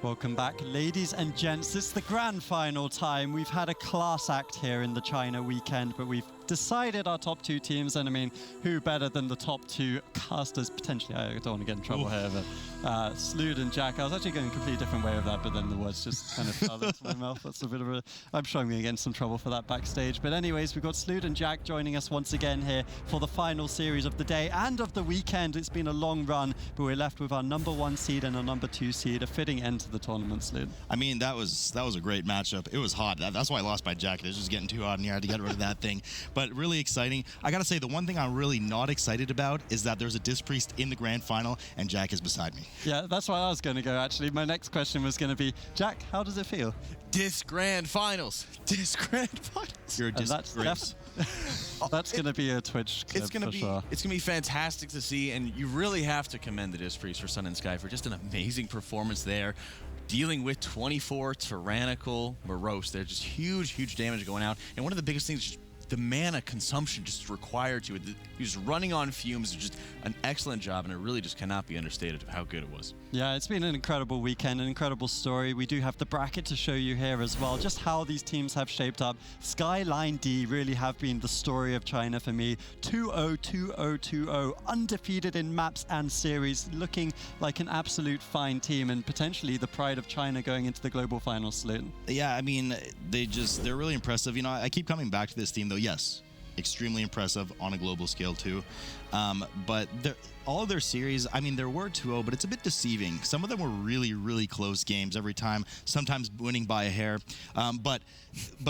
Welcome back, ladies and gents. It's the grand final time. We've had a class act here in the China weekend, but we've decided our top two teams. And I mean, who better than the top two casters? Potentially, I don't want to get in trouble here, but Slood and Jack. I was actually going a completely different way with that, but then the words just kind of fell into my mouth. That's a bit of a... I'm sure I'm going to get in some trouble for that backstage. But anyways, we've got Slood and Jack joining us once again here for the final series of the day and of the weekend. It's been a long run, but we're left with our number 1 seed and our number 2 seed, a fitting end to the tournament, Slood. I mean, that was a great matchup. It was hot. That's why I lost my jacket. It was just getting too hot in here. I had to get rid of that thing. But really exciting. I got to say, the one thing I'm really not excited about is that there's a Disc Priest in the grand final, and Jack is beside me. Yeah, that's where I was going to go, actually. My next question was going to be, Jack, how does it feel? Disc Grand Finals. Disc Grand Finals. You're a Disc Priest. That's going to be a Twitch clip It's gonna for sure. It's going to be fantastic to see, and you really have to commend the Disc Priest for Sun and Sky for just an amazing performance there. Dealing with 24 tyrannical Morose. They're just huge damage going out. And one of the biggest things, just the mana consumption just required to it. He was running on fumes. Just an excellent job, and it really just cannot be understated of how good it was. Yeah, it's been an incredible weekend, an incredible story. We do have the bracket to show you here as well, just how these teams have shaped up. Skyline.D really have been the story of China for me. 2-0, 2-0, 2-0, undefeated in maps and series, looking like an absolute fine team and potentially the pride of China going into the global finals, Sloot. Yeah, I mean, they're really impressive. You know, I keep coming back to this team, though. Yes, extremely impressive on a global scale too. But all of their series, I mean, there were 2-0, but it's a bit deceiving. Some of them were really close games every time, sometimes winning by a hair, but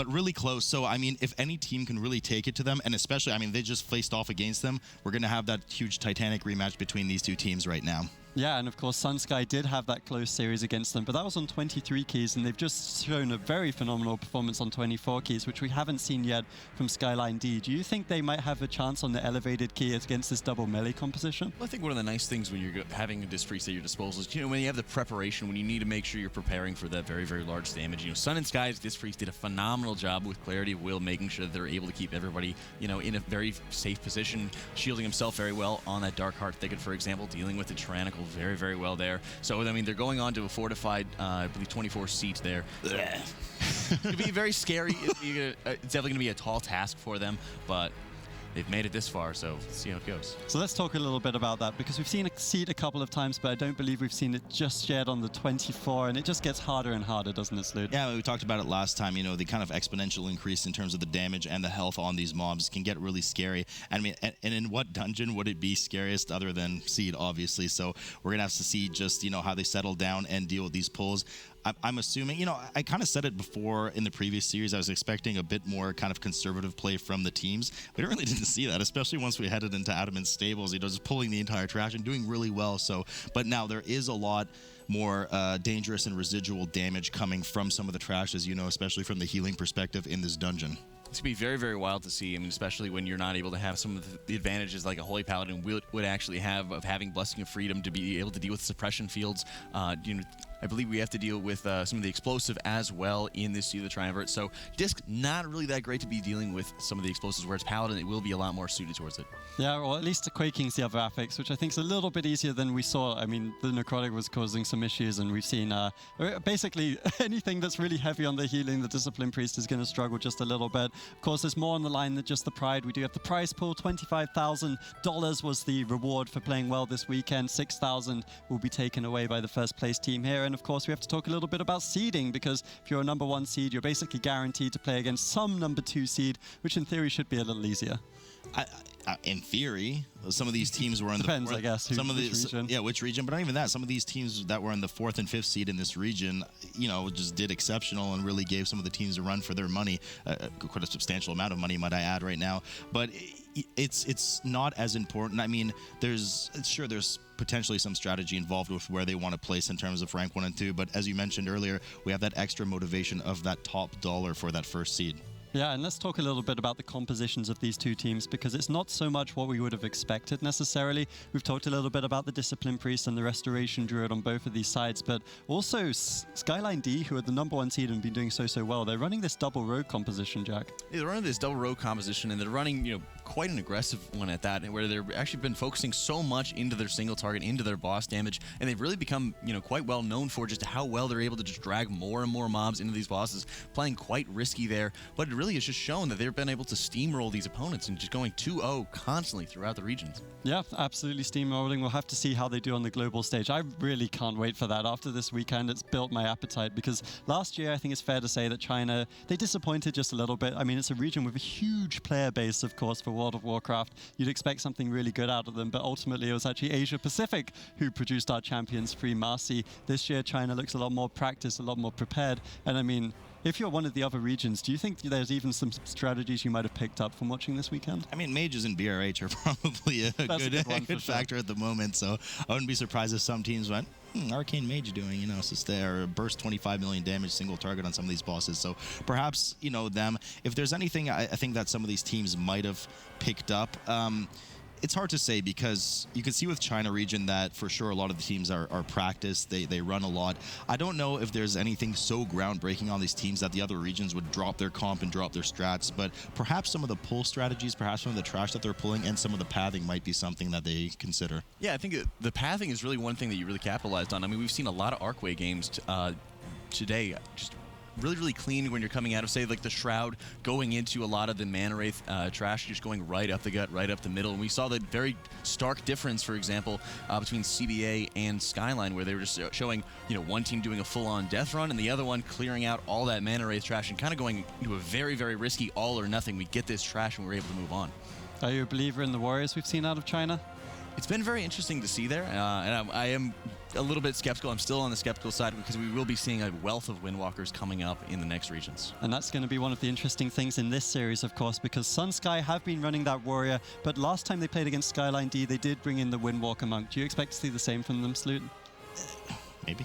really close. So, I mean, if any team can really take it to them, and especially, I mean, they just faced off against them, we're going to have that huge Titanic rematch between these two teams right now. Yeah, and of course, Sun Sky did have that close series against them, but that was on 23 keys, and they've just shown a very phenomenal performance on 24 keys, which we haven't seen yet from Skyline.D. Do you think they might have a chance on the elevated key against this double melee composition? Well, I think one of the nice things when you're having a Disc Priest at your disposal is, you know, when you have the preparation, when you need to make sure you're preparing for that very large damage. You know, Sun and Sky's Disc Priest did a phenomenal job with Clarity of Will, making sure that they're able to keep everybody, you know, in a very safe position, shielding himself very well on that Dark Heart Thicket, for example, dealing with the Tyrannical very well there. So, I mean, they're going on to a fortified, I believe, 24 seats there. It's going to be very scary. It's definitely going to be a tall task for them, but they've made it this far, so let's see how it goes. So let's talk a little bit about that, because we've seen a seed a couple of times, but I don't believe we've seen it just yet on the 24, and it just gets harder and harder, doesn't it, Sloot? Yeah, we talked about it last time. You know, the kind of exponential increase in terms of the damage and the health on these mobs can get really scary. I mean, and in what dungeon would it be scariest other than seed, obviously? So we're going to have to see just, you know, how they settle down and deal with these pulls. I'm assuming, you know, I kind of said it before in the previous series, I was expecting a bit more kind of conservative play from the teams. We really didn't see that, especially once we headed into Adamant's stables. You know, just pulling the entire trash and doing really well. So, but now there is a lot more dangerous and residual damage coming from some of the trash, as you know, especially from the healing perspective in this dungeon. It's going to be very wild to see. I mean, especially when you're not able to have some of the advantages like a Holy Paladin would actually have of having Blessing of Freedom to be able to deal with suppression fields. You know, I believe we have to deal with some of the explosive as well in this Sea of the Triumvirate. So Disc, not really that great to be dealing with some of the explosives, whereas Paladin, it will be a lot more suited towards it. Yeah, or at least the Quaking's the other affix, which I think is a little bit easier than we saw. I mean, the Necrotic was causing some issues, and we've seen basically anything that's really heavy on the healing, the Discipline Priest is going to struggle just a little bit. Of course, there's more on the line than just the Pride. We do have the prize pool. $25,000 was the reward for playing well this weekend. $6,000 will be taken away by the first place team here. And of course, we have to talk a little bit about seeding, because if you're a number 1 seed, you're basically guaranteed to play against some number 2 seed, which in theory should be a little easier. In theory, some of these teams were in Depends, the I guess, some of which the region. Yeah, which region, but not even that. Some of these teams that were in the 4th and 5th seed in this region, you know, just did exceptional and really gave some of the teams a run for their money, quite a substantial amount of money, might I add, right now. But it's not as important. I mean, there's potentially some strategy involved with where they want to place in terms of rank 1 and 2, but as you mentioned earlier, we have that extra motivation of that top dollar for that first seed. Yeah, and let's talk a little bit about the compositions of these two teams, because it's not so much what we would have expected necessarily. We've talked a little bit about the Discipline Priest and the Restoration Druid on both of these sides, but also Skyline.D, who are the #1 seed and been doing so well. They're running this double rogue composition, Jack. Yeah, they're running this double rogue composition, and they're running, quite an aggressive one at that, where they've actually been focusing so much into their single target, into their boss damage, and they've really become, quite well known for just how well they're able to just drag more and more mobs into these bosses, playing quite risky there. But it really has just shown that they've been able to steamroll these opponents and just going 2-0 constantly throughout the regions. Yeah, absolutely steamrolling. We'll have to see how they do on the global stage. I really can't wait for that. After this weekend, it's built my appetite, because last year, I think it's fair to say that China, they disappointed just a little bit. I mean, it's a region with a huge player base, of course, for World of Warcraft. You'd expect something really good out of them, but ultimately it was actually Asia Pacific who produced our champions, Free Marcy. This year, China looks a lot more practiced, a lot more prepared. And I mean, if you're one of the other regions, do you think there's even some strategies you might have picked up from watching this weekend? I mean, mages and BRH are probably a good factor at the moment, so I wouldn't be surprised if some teams went, Arcane Mage doing, so they're burst 25 million damage single target on some of these bosses. So perhaps, them, if there's anything I think that some of these teams might have picked up, it's hard to say, because you can see with China region that for sure a lot of the teams are practiced. They run a lot. I don't know if there's anything so groundbreaking on these teams that the other regions would drop their comp and drop their strats, but perhaps some of the pull strategies, perhaps some of the trash that they're pulling, and some of the pathing might be something that they consider. Yeah, I think the pathing is really one thing that you really capitalized on. I mean, we've seen a lot of Arcway games today, just really clean when you're coming out of, say, like the Shroud, going into a lot of the Mana Wraith trash, just going right up the gut, right up the middle. And we saw the very stark difference, for example, between CBA and Skyline, where they were just showing, one team doing a full-on death run and the other one clearing out all that Mana Wraith trash and kind of going into a very risky all or nothing. We get this trash and we're able to move on. Are you a believer in the Warriors we've seen out of China? It's been very interesting to see there, and I am a little bit skeptical. I'm still on the skeptical side, because we will be seeing a wealth of Windwalkers coming up in the next regions. And that's going to be one of the interesting things in this series, of course, because Sun Sky have been running that Warrior, but last time they played against Skyline.D, they did bring in the Windwalker Monk. Do you expect to see the same from them, Sloot? Maybe.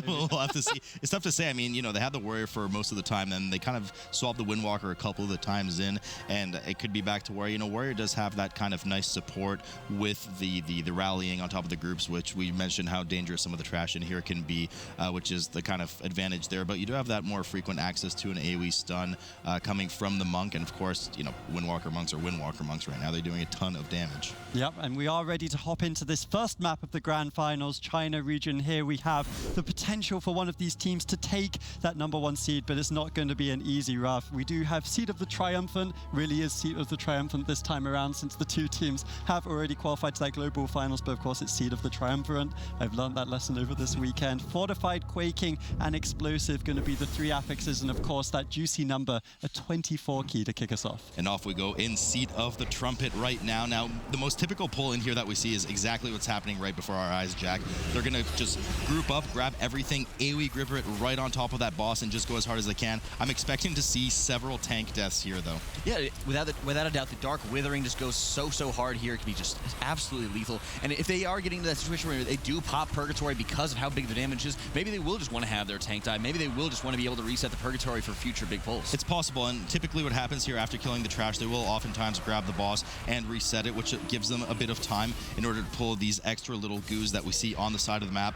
We'll have to see. It's tough to say. I mean, they had the Warrior for most of the time, then they kind of swapped the Windwalker a couple of the times in, and it could be back to Warrior. Warrior does have that kind of nice support with the rallying on top of the groups, which we mentioned how dangerous some of the trash in here can be, which is the kind of advantage there. But you do have that more frequent access to an AoE stun coming from the Monk, and of course, Windwalker Monks are Windwalker Monks right now. They're doing a ton of damage. Yep, and we are ready to hop into this first map of the Grand Finals, China region. Here we have the potential for one of these teams to take that #1 seed, but it's not going to be an easy rough. We do have Seed of the Triumphant, really is Seed of the Triumphant this time around, since the two teams have already qualified to that global finals, but of course it's Seed of the Triumvirate. I've learned that lesson over this weekend. Fortified, Quaking, and Explosive going to be the three affixes, and of course that juicy number, a 24 key to kick us off. And off we go in Seed of the Trumpet right now. Now, the most typical pull in here that we see is exactly what's happening right before our eyes, Jack. They're going to just group up, grab everything, AoE gripper it right on top of that boss, and just go as hard as they can. I'm expecting to see several tank deaths here, though. Yeah, without a doubt, the Dark Withering just goes so hard here. It can be just absolutely lethal. And if they are getting to that situation where they do pop Purgatory because of how big the damage is, maybe they will just want to have their tank die. Maybe they will just want to be able to reset the Purgatory for future big pulls. It's possible, and typically what happens here after killing the trash, they will oftentimes grab the boss and reset it, which gives them a bit of time in order to pull these extra little goos that we see on the side of the map.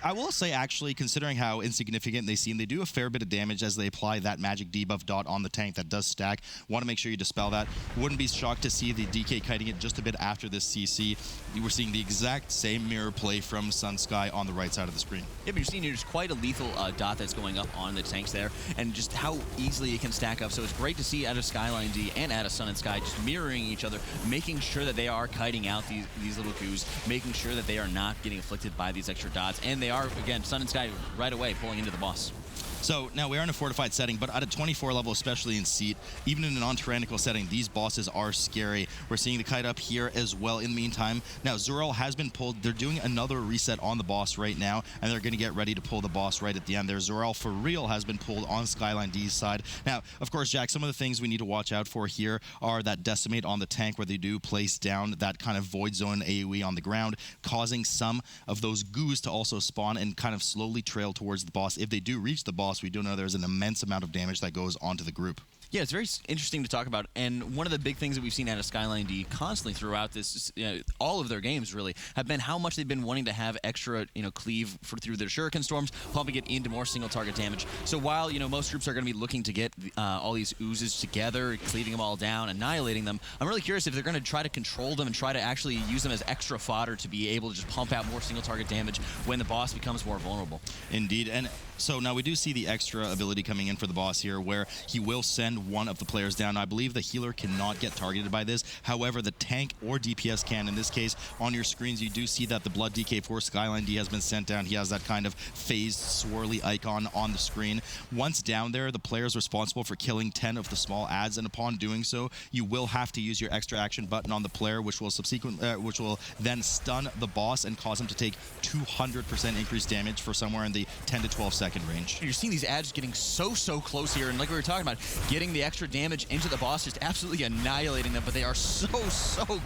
I will say, actually, considering how insignificant they seem, they do a fair bit of damage as they apply that magic debuff dot on the tank that does stack. Want to make sure you dispel that. Wouldn't be shocked to see the DK kiting it just a bit after this CC. You were seeing the exact same mirror play from Sun Sky on the right side of the screen. Yeah, but you're seeing there's quite a lethal dot that's going up on the tanks there, and just how easily it can stack up. So it's great to see out of Skyline.D and out of Sun and Sky just mirroring each other, making sure that they are kiting out these little goos, making sure that they are not getting afflicted by these extra dots. And they are, again, Sun and Sky right away pulling into the boss. So now we are in a fortified setting, but at a 24 level, especially in Seat, even in a non-tyrannical setting, these bosses are scary. We're seeing the kite up here as well in the meantime. Now, Zurel has been pulled. They're doing another reset on the boss right now, and they're going to get ready to pull the boss right at the end there. Zurel, for real, has been pulled on Skyline.D's side. Now, of course, Jack, some of the things we need to watch out for here are that Decimate on the tank, where they do place down that kind of Void Zone AoE on the ground, causing some of those goos to also spawn and kind of slowly trail towards the boss. If they do reach the boss, boss, we do know there's an immense amount of damage that goes onto the group. Yeah, it's very interesting to talk about, and one of the big things that we've seen out of Skyline.D constantly throughout this, all of their games really, have been how much they've been wanting to have extra, cleave through their Shuriken Storms, pumping it into more single target damage. So while, most groups are going to be looking to get all these oozes together, cleaving them all down, annihilating them, I'm really curious if they're going to try to control them and try to actually use them as extra fodder to be able to just pump out more single target damage when the boss becomes more vulnerable. Indeed, and so now we do see the extra ability coming in for the boss here, where he will send one of the players down. I believe the healer cannot get targeted by this. However, the tank or DPS can. In this case, on your screens, you do see that the Blood DK for Skyline.D has been sent down. He has that kind of phased, swirly icon on the screen. Once down there, the player is responsible for killing 10 of the small adds, and upon doing so, you will have to use your extra action button on the player, which will then stun the boss and cause him to take 200% increased damage for somewhere in the 10 to 12 second range. You're seeing these adds getting so close here, and like we were talking about, getting the extra damage into the boss, just absolutely annihilating them, but they are so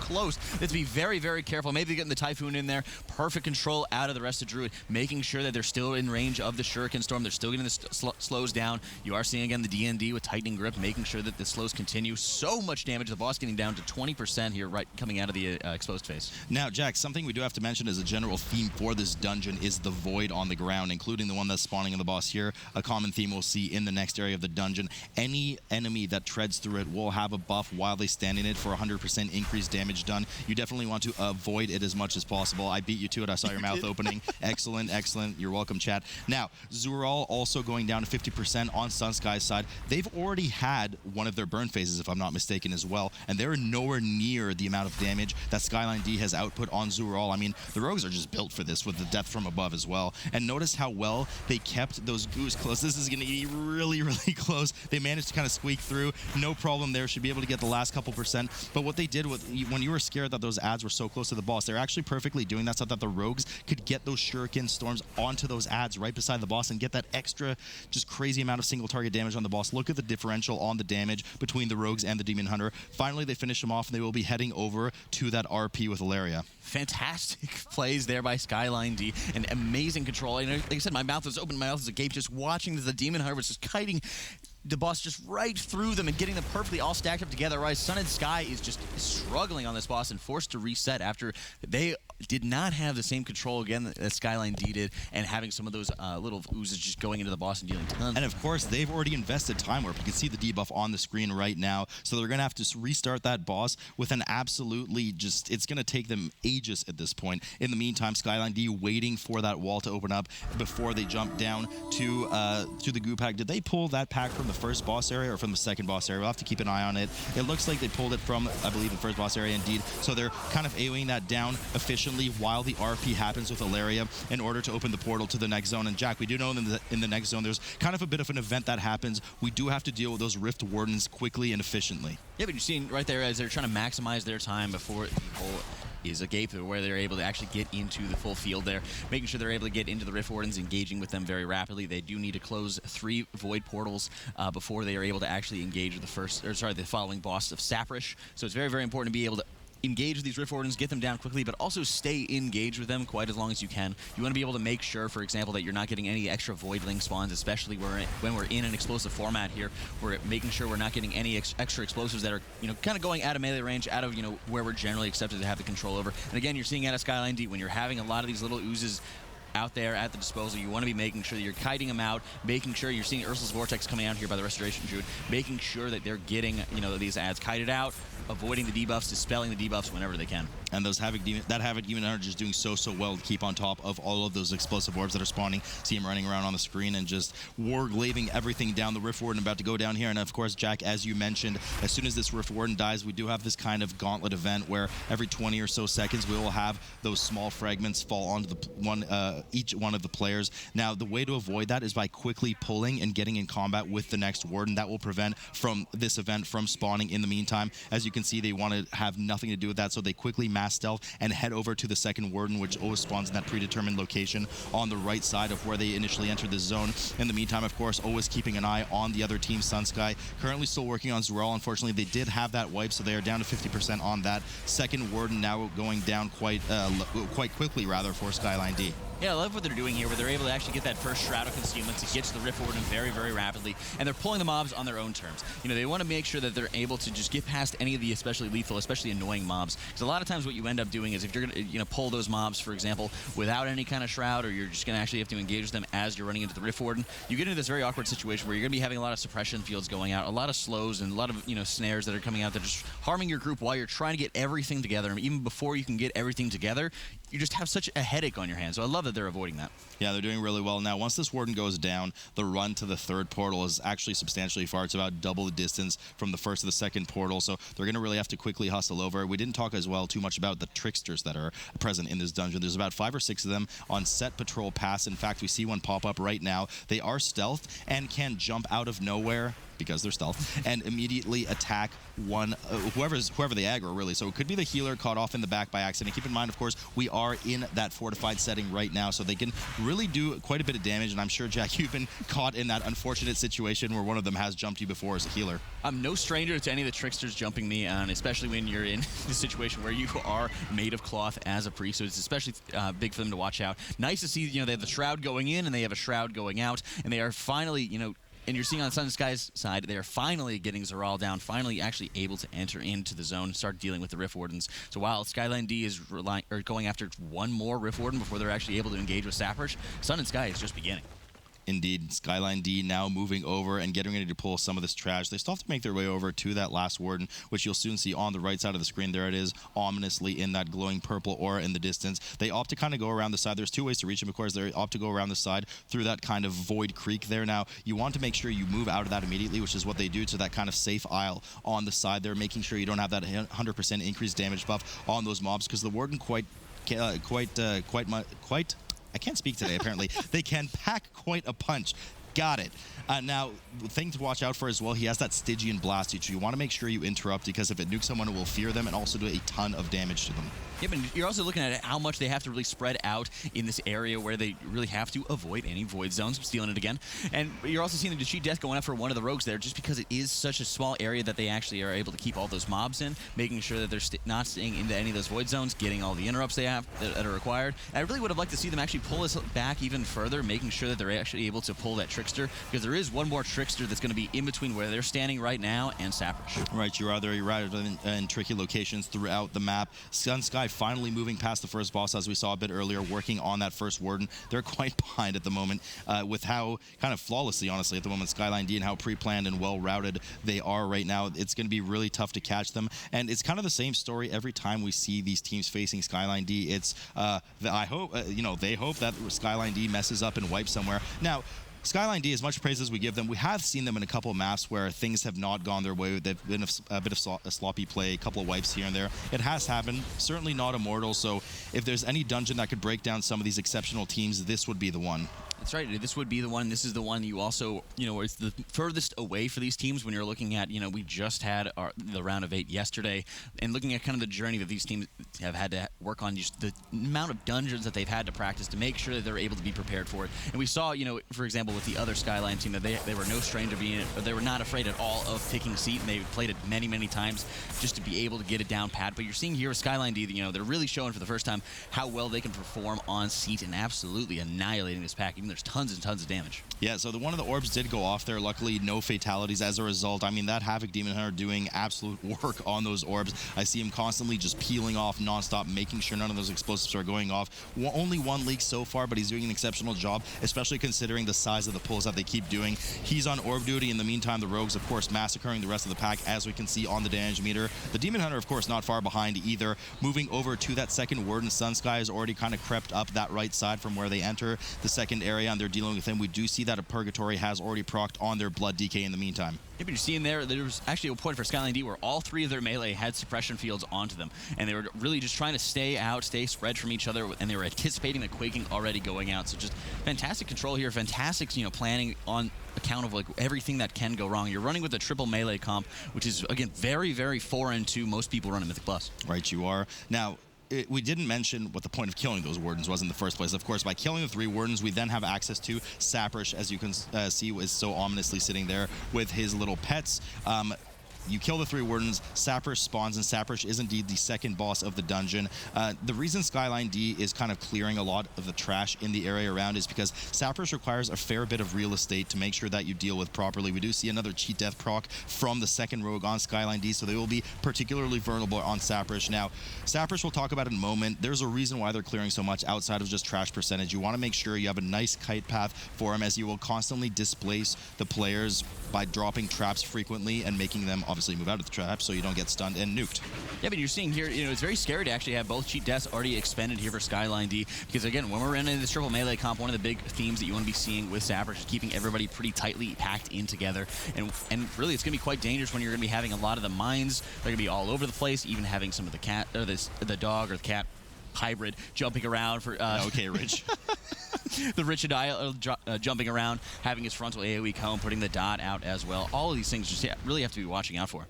close. You have to be very careful. Maybe getting the Typhoon in there, perfect control out of the rest of Druid, making sure that they're still in range of the Shuriken Storm, they're still getting the slows down. You are seeing again the D&D with Tightening Grip, making sure that the slows continue. So much damage, the boss getting down to 20% here, right coming out of the exposed phase. Now, Jack, something we do have to mention as a general theme for this dungeon is the void on the ground, including the one that's spawning in the boss here. A common theme we'll see in the next area of the dungeon. Any enemy that treads through it will have a buff while they stand in it for 100% increased damage done. You definitely want to avoid it as much as possible. I beat you to it. I saw your mouth opening. Excellent. You're welcome, chat. Now, Zural also going down to 50% on Sun Sky's side. They've already had one of their burn phases, if I'm not mistaken, as well, and they're nowhere near the amount of damage that Skyline.D has output on Zural. I mean, the rogues are just built for this with the depth from above as well. And notice how well they kept those goose close. This is going to be really close. They managed to kind of squeak through. No problem there. Should be able to get the last couple percent. But what they did when you were scared that those adds were so close to the boss, they're actually perfectly doing that so that the rogues could get those Shuriken Storms onto those adds right beside the boss and get that extra, just crazy amount of single target damage on the boss. Look at the differential on the damage between the rogues and the Demon Hunter. Finally, they finish them off, and they will be heading over to that RP with Ilaria. Fantastic plays there by Skyline.D and amazing control. Like I said, my mouth was open, my mouth was agape, just watching the Demon Hunter was just kiting the boss just right through them and getting them perfectly all stacked up together. Right, Sun and Sky is just struggling on this boss and forced to reset after they did not have the same control again that Skyline.D did, and having some of those little oozes just going into the boss and dealing tons. And of course, they've already invested time warp. You can see the debuff on the screen right now, so they're going to have to restart that boss with an absolutely just, it's going to take them ages at this point. In the meantime, Skyline.D waiting for that wall to open up before they jump down to the goo pack. Did they pull that pack from the first boss area or from the second boss area? We'll have to keep an eye on it. It looks like they pulled it from, I believe, the first boss area indeed. So they're kind of AoEing that down efficiently while the RP happens with Ilaria in order to open the portal to the next zone. And Jack, we do know in the next zone there's kind of a bit of an event that happens. We do have to deal with those Rift Wardens quickly and efficiently. Yeah, but you're seeing right there as they're trying to maximize their time before the whole is a gate where they're able to actually get into the full field there, making sure they're able to get into the Rift Wardens, engaging with them very rapidly. They do need to close 3 Void Portals before they are able to actually engage with the following boss of Saprish. So it's very important to be able to engage with these Rift Wardens, get them down quickly, but also stay engaged with them quite as long as you can. You want to be able to make sure, for example, that you're not getting any extra Voidling spawns, especially when we're in an explosive format here. We're making sure we're not getting any extra explosives that are, kind of going out of melee range, out of, where we're generally accepted to have the control over. And again, you're seeing out of Skyline.D, when you're having a lot of these little oozes out there at the disposal, you want to be making sure that you're kiting them out, making sure you're seeing Ursul's Vortex coming out here by the Restoration Druid, making sure that they're getting, these adds kited out, avoiding the debuffs, dispelling the debuffs whenever they can. And those Havoc Demon Hunter just doing so well to keep on top of all of those explosive orbs that are spawning. See him running around on the screen and just war-glaving everything down. The Rift Warden about to go down here. And of course, Jack, as you mentioned, as soon as this Rift Warden dies, we do have this kind of gauntlet event where every 20 or so seconds we will have those small fragments fall onto each one of the players. Now, the way to avoid that is by quickly pulling and getting in combat with the next Warden. That will prevent from this event from spawning in the meantime. As you can see, they want to have nothing to do with that, so they quickly mass stealth and head over to the second Warden, which always spawns in that predetermined location on the right side of where they initially entered the zone. In the meantime, of course, always keeping an eye on the other team, Sun Sky. Currently still working on Zural. Unfortunately, they did have that wipe, so they are down to 50% on that. Second Warden now going down quite quickly, rather, for Skyline.D. Yeah, I love what they're doing here, where they're able to actually get that first Shroud of Concealment to get to the Rift Warden very, very rapidly, and they're pulling the mobs on their own terms. You know, they want to make sure that they're able to just get past any of the especially lethal, especially annoying mobs. Because a lot of times what you end up doing is if you're going to pull those mobs, for example, without any kind of Shroud, or you're just going to actually have to engage with them as you're running into the Rift Warden, you get into this very awkward situation where you're going to be having a lot of suppression fields going out, a lot of slows, and a lot of, snares that are coming out that are just harming your group while you're trying to get everything together. And even before you can get everything together, you just have such a headache on your hands. So I love that they're avoiding that. Yeah, they're doing really well. Now, once this Warden goes down, the run to the third portal is actually substantially far. It's about double the distance from the first to the second portal, so they're going to really have to quickly hustle over. We didn't talk as well too much about the tricksters that are present in this dungeon. There's about 5 or 6 of them on set patrol pass. In fact, we see one pop up right now. They are stealth and can jump out of nowhere because they're stealth, and immediately attack whoever they aggro, really. So it could be the healer caught off in the back by accident. Keep in mind, of course, we are in that fortified setting right now, so they can really do quite a bit of damage, and I'm sure, Jack, you've been caught in that unfortunate situation where one of them has jumped you before as a healer. I'm no stranger to any of the tricksters jumping me, and especially when you're in the situation where you are made of cloth as a priest, so it's especially big for them to watch out. Nice to see, they have the Shroud going in, and they have a Shroud going out, and they are finally, and you're seeing on Sun Sky's side, they're finally getting Zeral down, finally actually able to enter into the zone and start dealing with the Rift Wardens. So while Skyline.D is going after one more Rift Warden before they're actually able to engage with Saprish, Sun and Sky is just beginning. Indeed, Skyline.D now moving over and getting ready to pull some of this trash. They still have to make their way over to that last Warden, which you'll soon see on the right side of the screen. There it is, ominously in that glowing purple aura in the distance. They opt to kind of go around the side. There's 2 ways to reach him, of course. They opt to go around the side through that kind of void creek there. Now, you want to make sure you move out of that immediately, which is what they do, to that kind of safe aisle on the side there, making sure you don't have that 100% increased damage buff on those mobs, because the Warden I can't speak today, apparently. They can pack quite a punch. Got it. Now, the thing to watch out for as well, he has that Stygian Blast, which you want to make sure you interrupt, because if it nukes someone, it will fear them and also do a ton of damage to them. Yeah, but you're also looking at how much they have to really spread out in this area where they really have to avoid any void zones. I'm stealing it again. And you're also seeing the cheat death going up for one of the rogues there, just because it is such a small area that they actually are able to keep all those mobs in, making sure that they're not staying into any of those void zones, getting all the interrupts they have that are required. And I really would have liked to see them actually pull this back even further, making sure that they're actually able to pull that Trickster, because there is one more Trickster that's going to be in between where they're standing right now and Saprish. Right, you're either in tricky locations throughout the map. Sun Sky finally moving past the first boss, as we saw a bit earlier, working on that first Warden. They're quite behind at the moment with how kind of flawlessly, honestly, at the moment, Skyline.D and how pre-planned and well-routed they are right now. It's going to be really tough to catch them, and it's kind of the same story every time we see these teams facing Skyline.D. It's I hope they hope that Skyline.D messes up and wipes somewhere. Now, Skyline.D, as much praise as we give them, we have seen them in a couple of maps where things have not gone their way. They've been a bit of a sloppy play, a couple of wipes here and there. It has happened. Certainly not immortal, so if there's any dungeon that could break down some of these exceptional teams, this would be the one. That's right. This would be the one. This is the one you also, it's the furthest away for these teams when you're looking at, we just had the round of 8 yesterday, and looking at kind of the journey that these teams have had to work on, just the amount of dungeons that they've had to practice to make sure that they're able to be prepared for it. And we saw, for example, with the other Skyline team, that they were no stranger being it, or they were not afraid at all of picking seat, and they played it many, many times just to be able to get it down pat. But you're seeing here with Skyline.D, they're really showing for the first time how well they can perform on seat and absolutely annihilating this pack. Even there's tons and tons of damage. Yeah, so one of the orbs did go off there. Luckily, no fatalities as a result. I mean, that Havoc Demon Hunter doing absolute work on those orbs. I see him constantly just peeling off nonstop, making sure none of those explosives are going off. Only one leak so far, but he's doing an exceptional job, especially considering the size of the pulls that they keep doing. He's on orb duty. In the meantime, the rogues, of course, massacring the rest of the pack, as we can see on the damage meter. The Demon Hunter, of course, not far behind either. Moving over to that second Warden, Sun Sky has already kind of crept up that right side from where they enter the second area, and they're dealing with him. We do see that a Purgatory has already procced on their Blood DK in the meantime. Yeah, but you're seeing there was actually a point for Skyline.D where all 3 of their melee had suppression fields onto them, and they were really just trying to stay spread from each other, and they were anticipating the quaking already going out. So just fantastic control here, fantastic, planning on account of everything that can go wrong. You're running with a triple melee comp, which is, again, very, very foreign to most people running Mythic Plus. Right, you are. Now, we didn't mention what the point of killing those Wardens was in the first place. Of course, by killing the 3 Wardens, we then have access to Saprish, as you can see, is so ominously sitting there with his little pets. you kill the 3 Wardens, Saprish spawns, and Saprish is indeed the second boss of the dungeon. The reason Skyline.D is kind of clearing a lot of the trash in the area around is because Saprish requires a fair bit of real estate to make sure that you deal with properly. We do see another cheat death proc from the second rogue on Skyline.D, so they will be particularly vulnerable on Saprish. Now, Saprish we'll talk about in a moment. There's a reason why they're clearing so much outside of just trash percentage. You want to make sure you have a nice kite path for him, as you will constantly displace the players by dropping traps frequently and making them obviously move out of the trap so you don't get stunned and nuked. Yeah, but you're seeing here, it's very scary to actually have both cheat deaths already expended here for Skyline.D, because again, when we're in this triple melee comp, one of the big themes that you want to be seeing with Saprish is keeping everybody pretty tightly packed in together, and really it's going to be quite dangerous when you're going to be having a lot of the mines. They're going to be all over the place, even having some of the cat or the dog or the cat hybrid jumping around for okay, Rich. The Rich and I jumping around, having his frontal AoE cone, putting the dot out as well. All of these things just really have to be watching out for.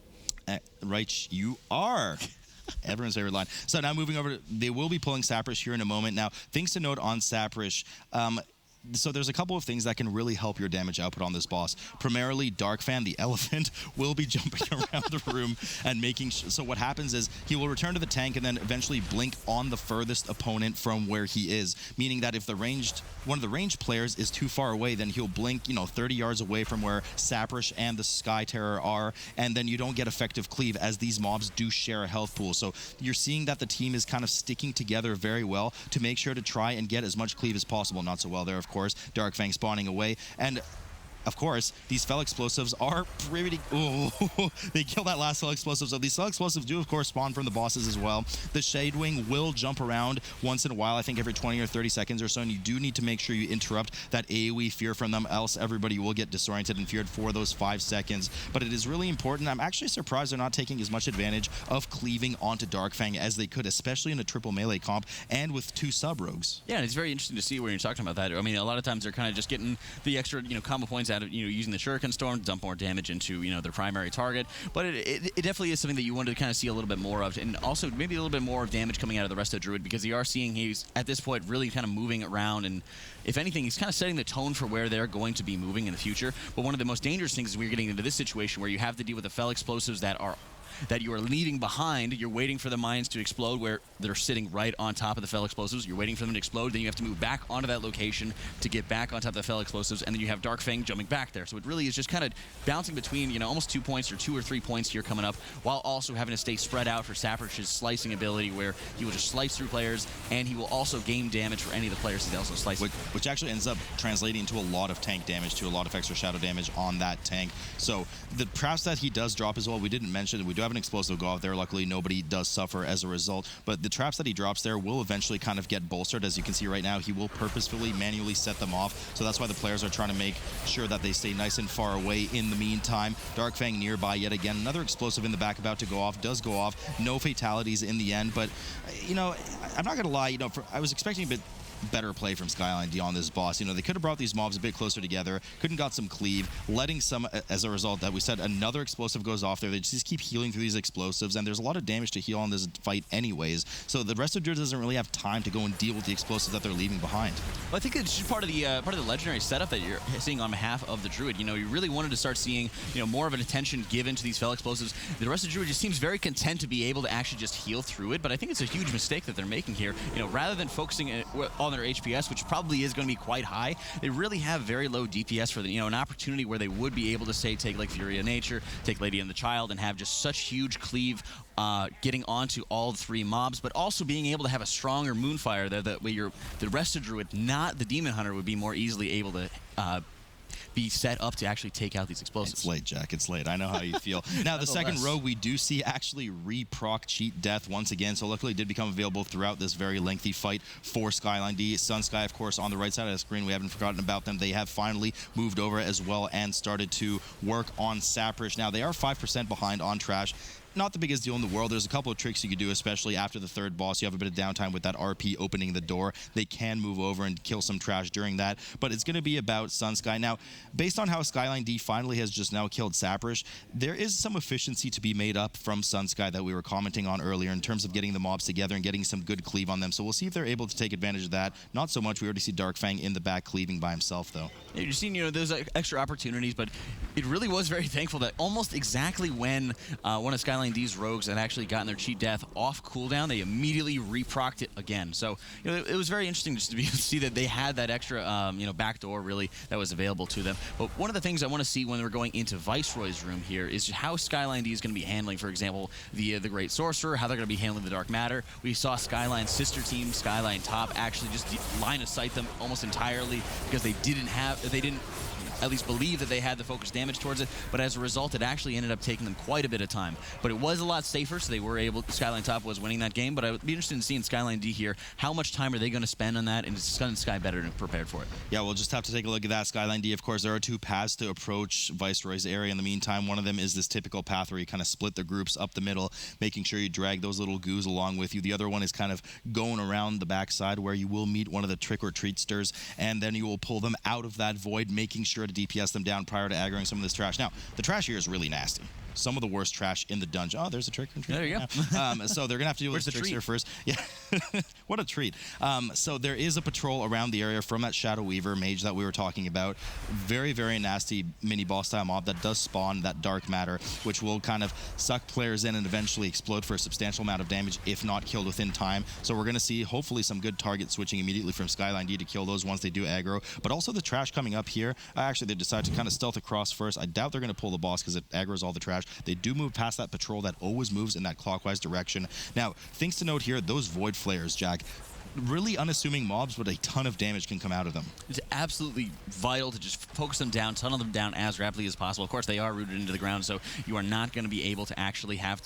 Right, you are. Everyone's favorite line. So now moving over, they will be pulling Saprish here in a moment. Now, things to note on Saprish. So there's a couple of things that can really help your damage output on this boss. Primarily, Darkfan, the elephant, will be jumping around the room and making so what happens is he will return to the tank and then eventually blink on the furthest opponent from where he is, meaning that if one of the ranged players is too far away, then he'll blink 30 yards away from where Saprish and the Sky Terror are, and then you don't get effective cleave, as these mobs do share a health pool. So you're seeing that the team is kind of sticking together very well to make sure to try and get as much cleave as possible. Not so well there, of course. Darkfang spawning away, and of course, these fell explosives are pretty... Ooh, they kill that last fell explosive. So these fell explosives do, of course, spawn from the bosses as well. The Shadewing will jump around once in a while, I think every 20 or 30 seconds or so, and you do need to make sure you interrupt that AoE fear from them, else everybody will get disoriented and feared for those 5 seconds. But it is really important. I'm actually surprised they're not taking as much advantage of cleaving onto Darkfang as they could, especially in a triple melee comp and with 2 sub-rogues. Yeah, and it's very interesting to see where you're talking about that. I mean, a lot of times they're kind of just getting the extra, combo points out of, using the Shuriken Storm to dump more damage into, their primary target. But it definitely is something that you wanted to kind of see a little bit more of, and also maybe a little bit more of damage coming out of the rest of Druid, because you are seeing he's, at this point, really kind of moving around, and if anything, he's kind of setting the tone for where they're going to be moving in the future. But one of the most dangerous things is we're getting into this situation where you have to deal with the fell explosives that you are leaving behind. You're waiting for the mines to explode where they're sitting right on top of the fell explosives. You're waiting for them to explode, then you have to move back onto that location to get back on top of the fell explosives, and then you have Darkfang jumping back there. So it really is just kind of bouncing between, almost 2 points or 2 or 3 points here coming up, while also having to stay spread out for Saprish's slicing ability, where he will just slice through players, and he will also gain damage for any of the players he's also slicing. Which actually ends up translating into a lot of tank damage, to a lot of extra shadow damage on that tank. So the traps that he does drop as well, we didn't mention, we do have an explosive go off there. Luckily, nobody does suffer as a result, but the traps that he drops there will eventually kind of get bolstered. As you can see right now, he will purposefully manually set them off, so that's why the players are trying to make sure that they stay nice and far away in the meantime. Darkfang nearby yet again. Another explosive in the back about to go off. Does go off. No fatalities in the end, but, I'm not going to lie, I was expecting a bit better play from Skyline.D on this boss. They could have brought these mobs a bit closer together, couldn't got some cleave, letting some, as a result, that we said another explosive goes off there. They just keep healing through these explosives, and there's a lot of damage to heal on this fight anyways, so the rest of Druid doesn't really have time to go and deal with the explosives that they're leaving behind. Well, I think it's just part of the legendary setup that you're seeing on behalf of the Druid. You really wanted to start seeing, more of an attention given to these fell explosives. The rest of Druid just seems very content to be able to actually just heal through it, but I think it's a huge mistake that they're making here. Rather than focusing on their HPS, which probably is going to be quite high, they really have very low DPS for the, an opportunity where they would be able to, say, take like Fury of Nature, take Lady and the Child, and have just such huge cleave getting onto all 3 mobs, but also being able to have a stronger Moonfire there, that way the rest of Druid, not the Demon Hunter, would be more easily able to be set up to actually take out these explosives. It's late, Jack. It's late. I know how you feel. Now, the second rogue we do see actually re-proc cheat death once again, so luckily it did become available throughout this very lengthy fight for Skyline.D. Sun Sky, of course, on the right side of the screen. We haven't forgotten about them. They have finally moved over as well and started to work on Saprish. Now, they are 5% behind on trash. not the biggest deal in the world. There's a couple of tricks you could do, especially after the third boss. You have a bit of downtime with that RP opening the door. They can move over and kill some trash during that, but it's going to be about Sun Sky. Now, based on how Skyline.D finally has just now killed Saprish, there is some efficiency to be made up from Sun Sky that we were commenting on earlier in terms of getting the mobs together and getting some good cleave on them. So we'll see if they're able to take advantage of that. Not so much. We already see Dark Fang in the back cleaving by himself, though. Yeah, you're seeing, those extra opportunities, but it really was very thankful that almost exactly when one of Skyline.D's rogues had actually gotten their cheat death off cooldown, they immediately reprocced it again. So, it was very interesting just to be able to see that they had that extra, backdoor really that was available to them. But one of the things I want to see when we're going into Viceroy's room here is how Skyline.D is going to be handling, for example, the Great Sorcerer, how they're going to be handling the Dark Matter. We saw Skyline's sister team, Skyline Top, actually just line of sight them almost entirely because they didn't at least believe that they had the focus damage towards it, but as a result, it actually ended up taking them quite a bit of time. But it was a lot safer, so they were able, Skyline Top was winning that game, but I would be interested in seeing Skyline.D here. How much time are they going to spend on that, and is Sun and Sky better and prepared for it? Yeah, we'll just have to take a look at that. Skyline.D, of course, there are two paths to approach Viceroy's area. In the meantime, one of them is this typical path where you kind of split the groups up the middle, making sure you drag those little goos along with you. The other one is kind of going around the backside where you will meet one of the trick-or-treatsters, and then you will pull them out of that void, making sure to DPS them down prior to aggroing some of this trash. Now, the trash here is really nasty. Some of the worst trash in the dungeon. Oh, there's a trick. There you go. So they're going to have to deal with the tricks here first. Yeah. What a treat. So there is a patrol around the area from that Shadow Weaver mage that we were talking about. Very, very nasty mini boss style mob that does spawn that dark matter, which will kind of suck players in and eventually explode for a substantial amount of damage, if not killed within time. So we're going to see hopefully some good target switching immediately from Skyline.D to kill those once they do aggro. But also the trash coming up here. Actually, they decide to kind of stealth across first. I doubt they're going to pull the boss because it aggroes all the trash. They do move past that patrol that always moves in that clockwise direction. Now, things to note here, those void flares, Jack, really unassuming mobs, but a ton of damage can come out of them. It's absolutely vital to just focus them down, tunnel them down as rapidly as possible. Of course, they are rooted into the ground, so you are not going to be able to actually have,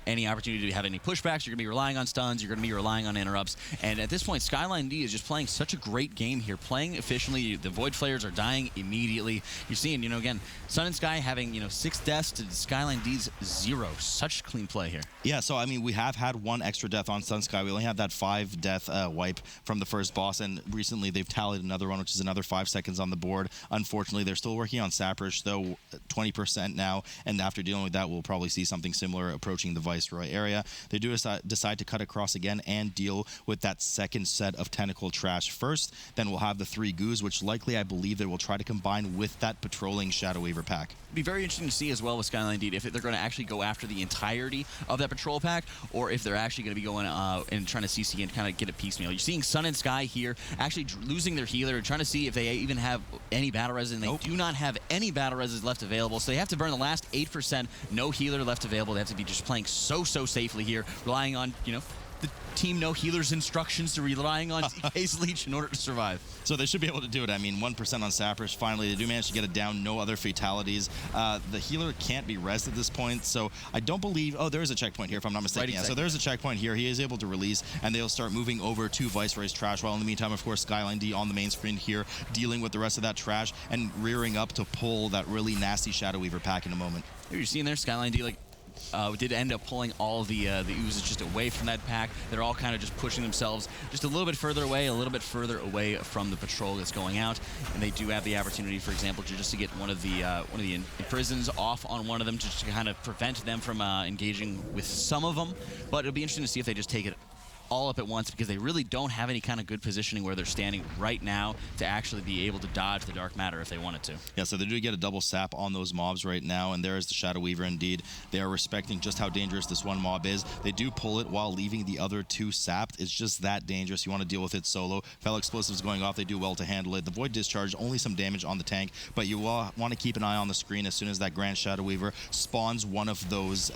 any opportunity to have any pushbacks. You're going to be relying on stuns. You're going to be relying on interrupts. And at this point, Skyline.D is just playing such a great game here, playing efficiently. The Void Flares are dying immediately. You're seeing, again, Sun and Sky having, 6 deaths to Skyline.D's 0. Such clean play here. Yeah, so, we have had one extra death on Sun Sky. We only had that 5 death wipe from the first boss, and recently they've tallied another one, which is another 5 seconds on the board. Unfortunately, they're still working on Saprish, though 20% now, and after dealing with that, we'll probably see something similar approaching the Viceroy area. They do decide to cut across again and deal with that second set of tentacle trash first. Then we'll have the 3 goos, which likely I believe they will try to combine with that patrolling Shadow Weaver pack. It'd be very interesting to see as well with Skyline.D if they're going to actually go after the entirety of that patrol pack, or if they're actually going to be going and trying to CC and kind of get a piecemeal. You're seeing Sun and Sky here actually losing their healer and trying to see if they even have any battle resistance. They do not have any battle resistance left available, so they have to burn the last 8%. No healer left available. They have to be just playing so safely here, relying on, the team no healers instructions to relying on Case Leech in order to survive. So they should be able to do it. 1% on Saprish. Finally, they do manage to get it down. No other fatalities. The healer can't be rezzed at this point, so I don't believe... Oh, there is a checkpoint here, if I'm not mistaken. Yeah, so there's a checkpoint here. He is able to release, and they'll start moving over to Viceroy's trash, while in the meantime, of course, Skyline.D on the main screen here, dealing with the rest of that trash and rearing up to pull that really nasty Shadow Weaver pack in a moment. You're seeing there, Skyline.D, did end up pulling all the oozes just away from that pack. They're all kind of just pushing themselves just a little bit further away from the patrol that's going out. And they do have the opportunity, for example, just to get one of the imprisons off on one of them, just to kind of prevent them from engaging with some of them. But it'll be interesting to see if they just take it all up at once, because they really don't have any kind of good positioning where they're standing right now to actually be able to dodge the dark matter if they wanted to. Yeah, so they do get a double sap on those mobs right now, and there is the Shadow Weaver indeed. They are respecting just how dangerous this one mob is. They do pull it while leaving the other 2 sapped. It's just that dangerous. You want to deal with it solo. Fellow explosives going off, they do well to handle it. The Void Discharge, only some damage on the tank, but you want to keep an eye on the screen. As soon as that Grand Shadow Weaver spawns one of those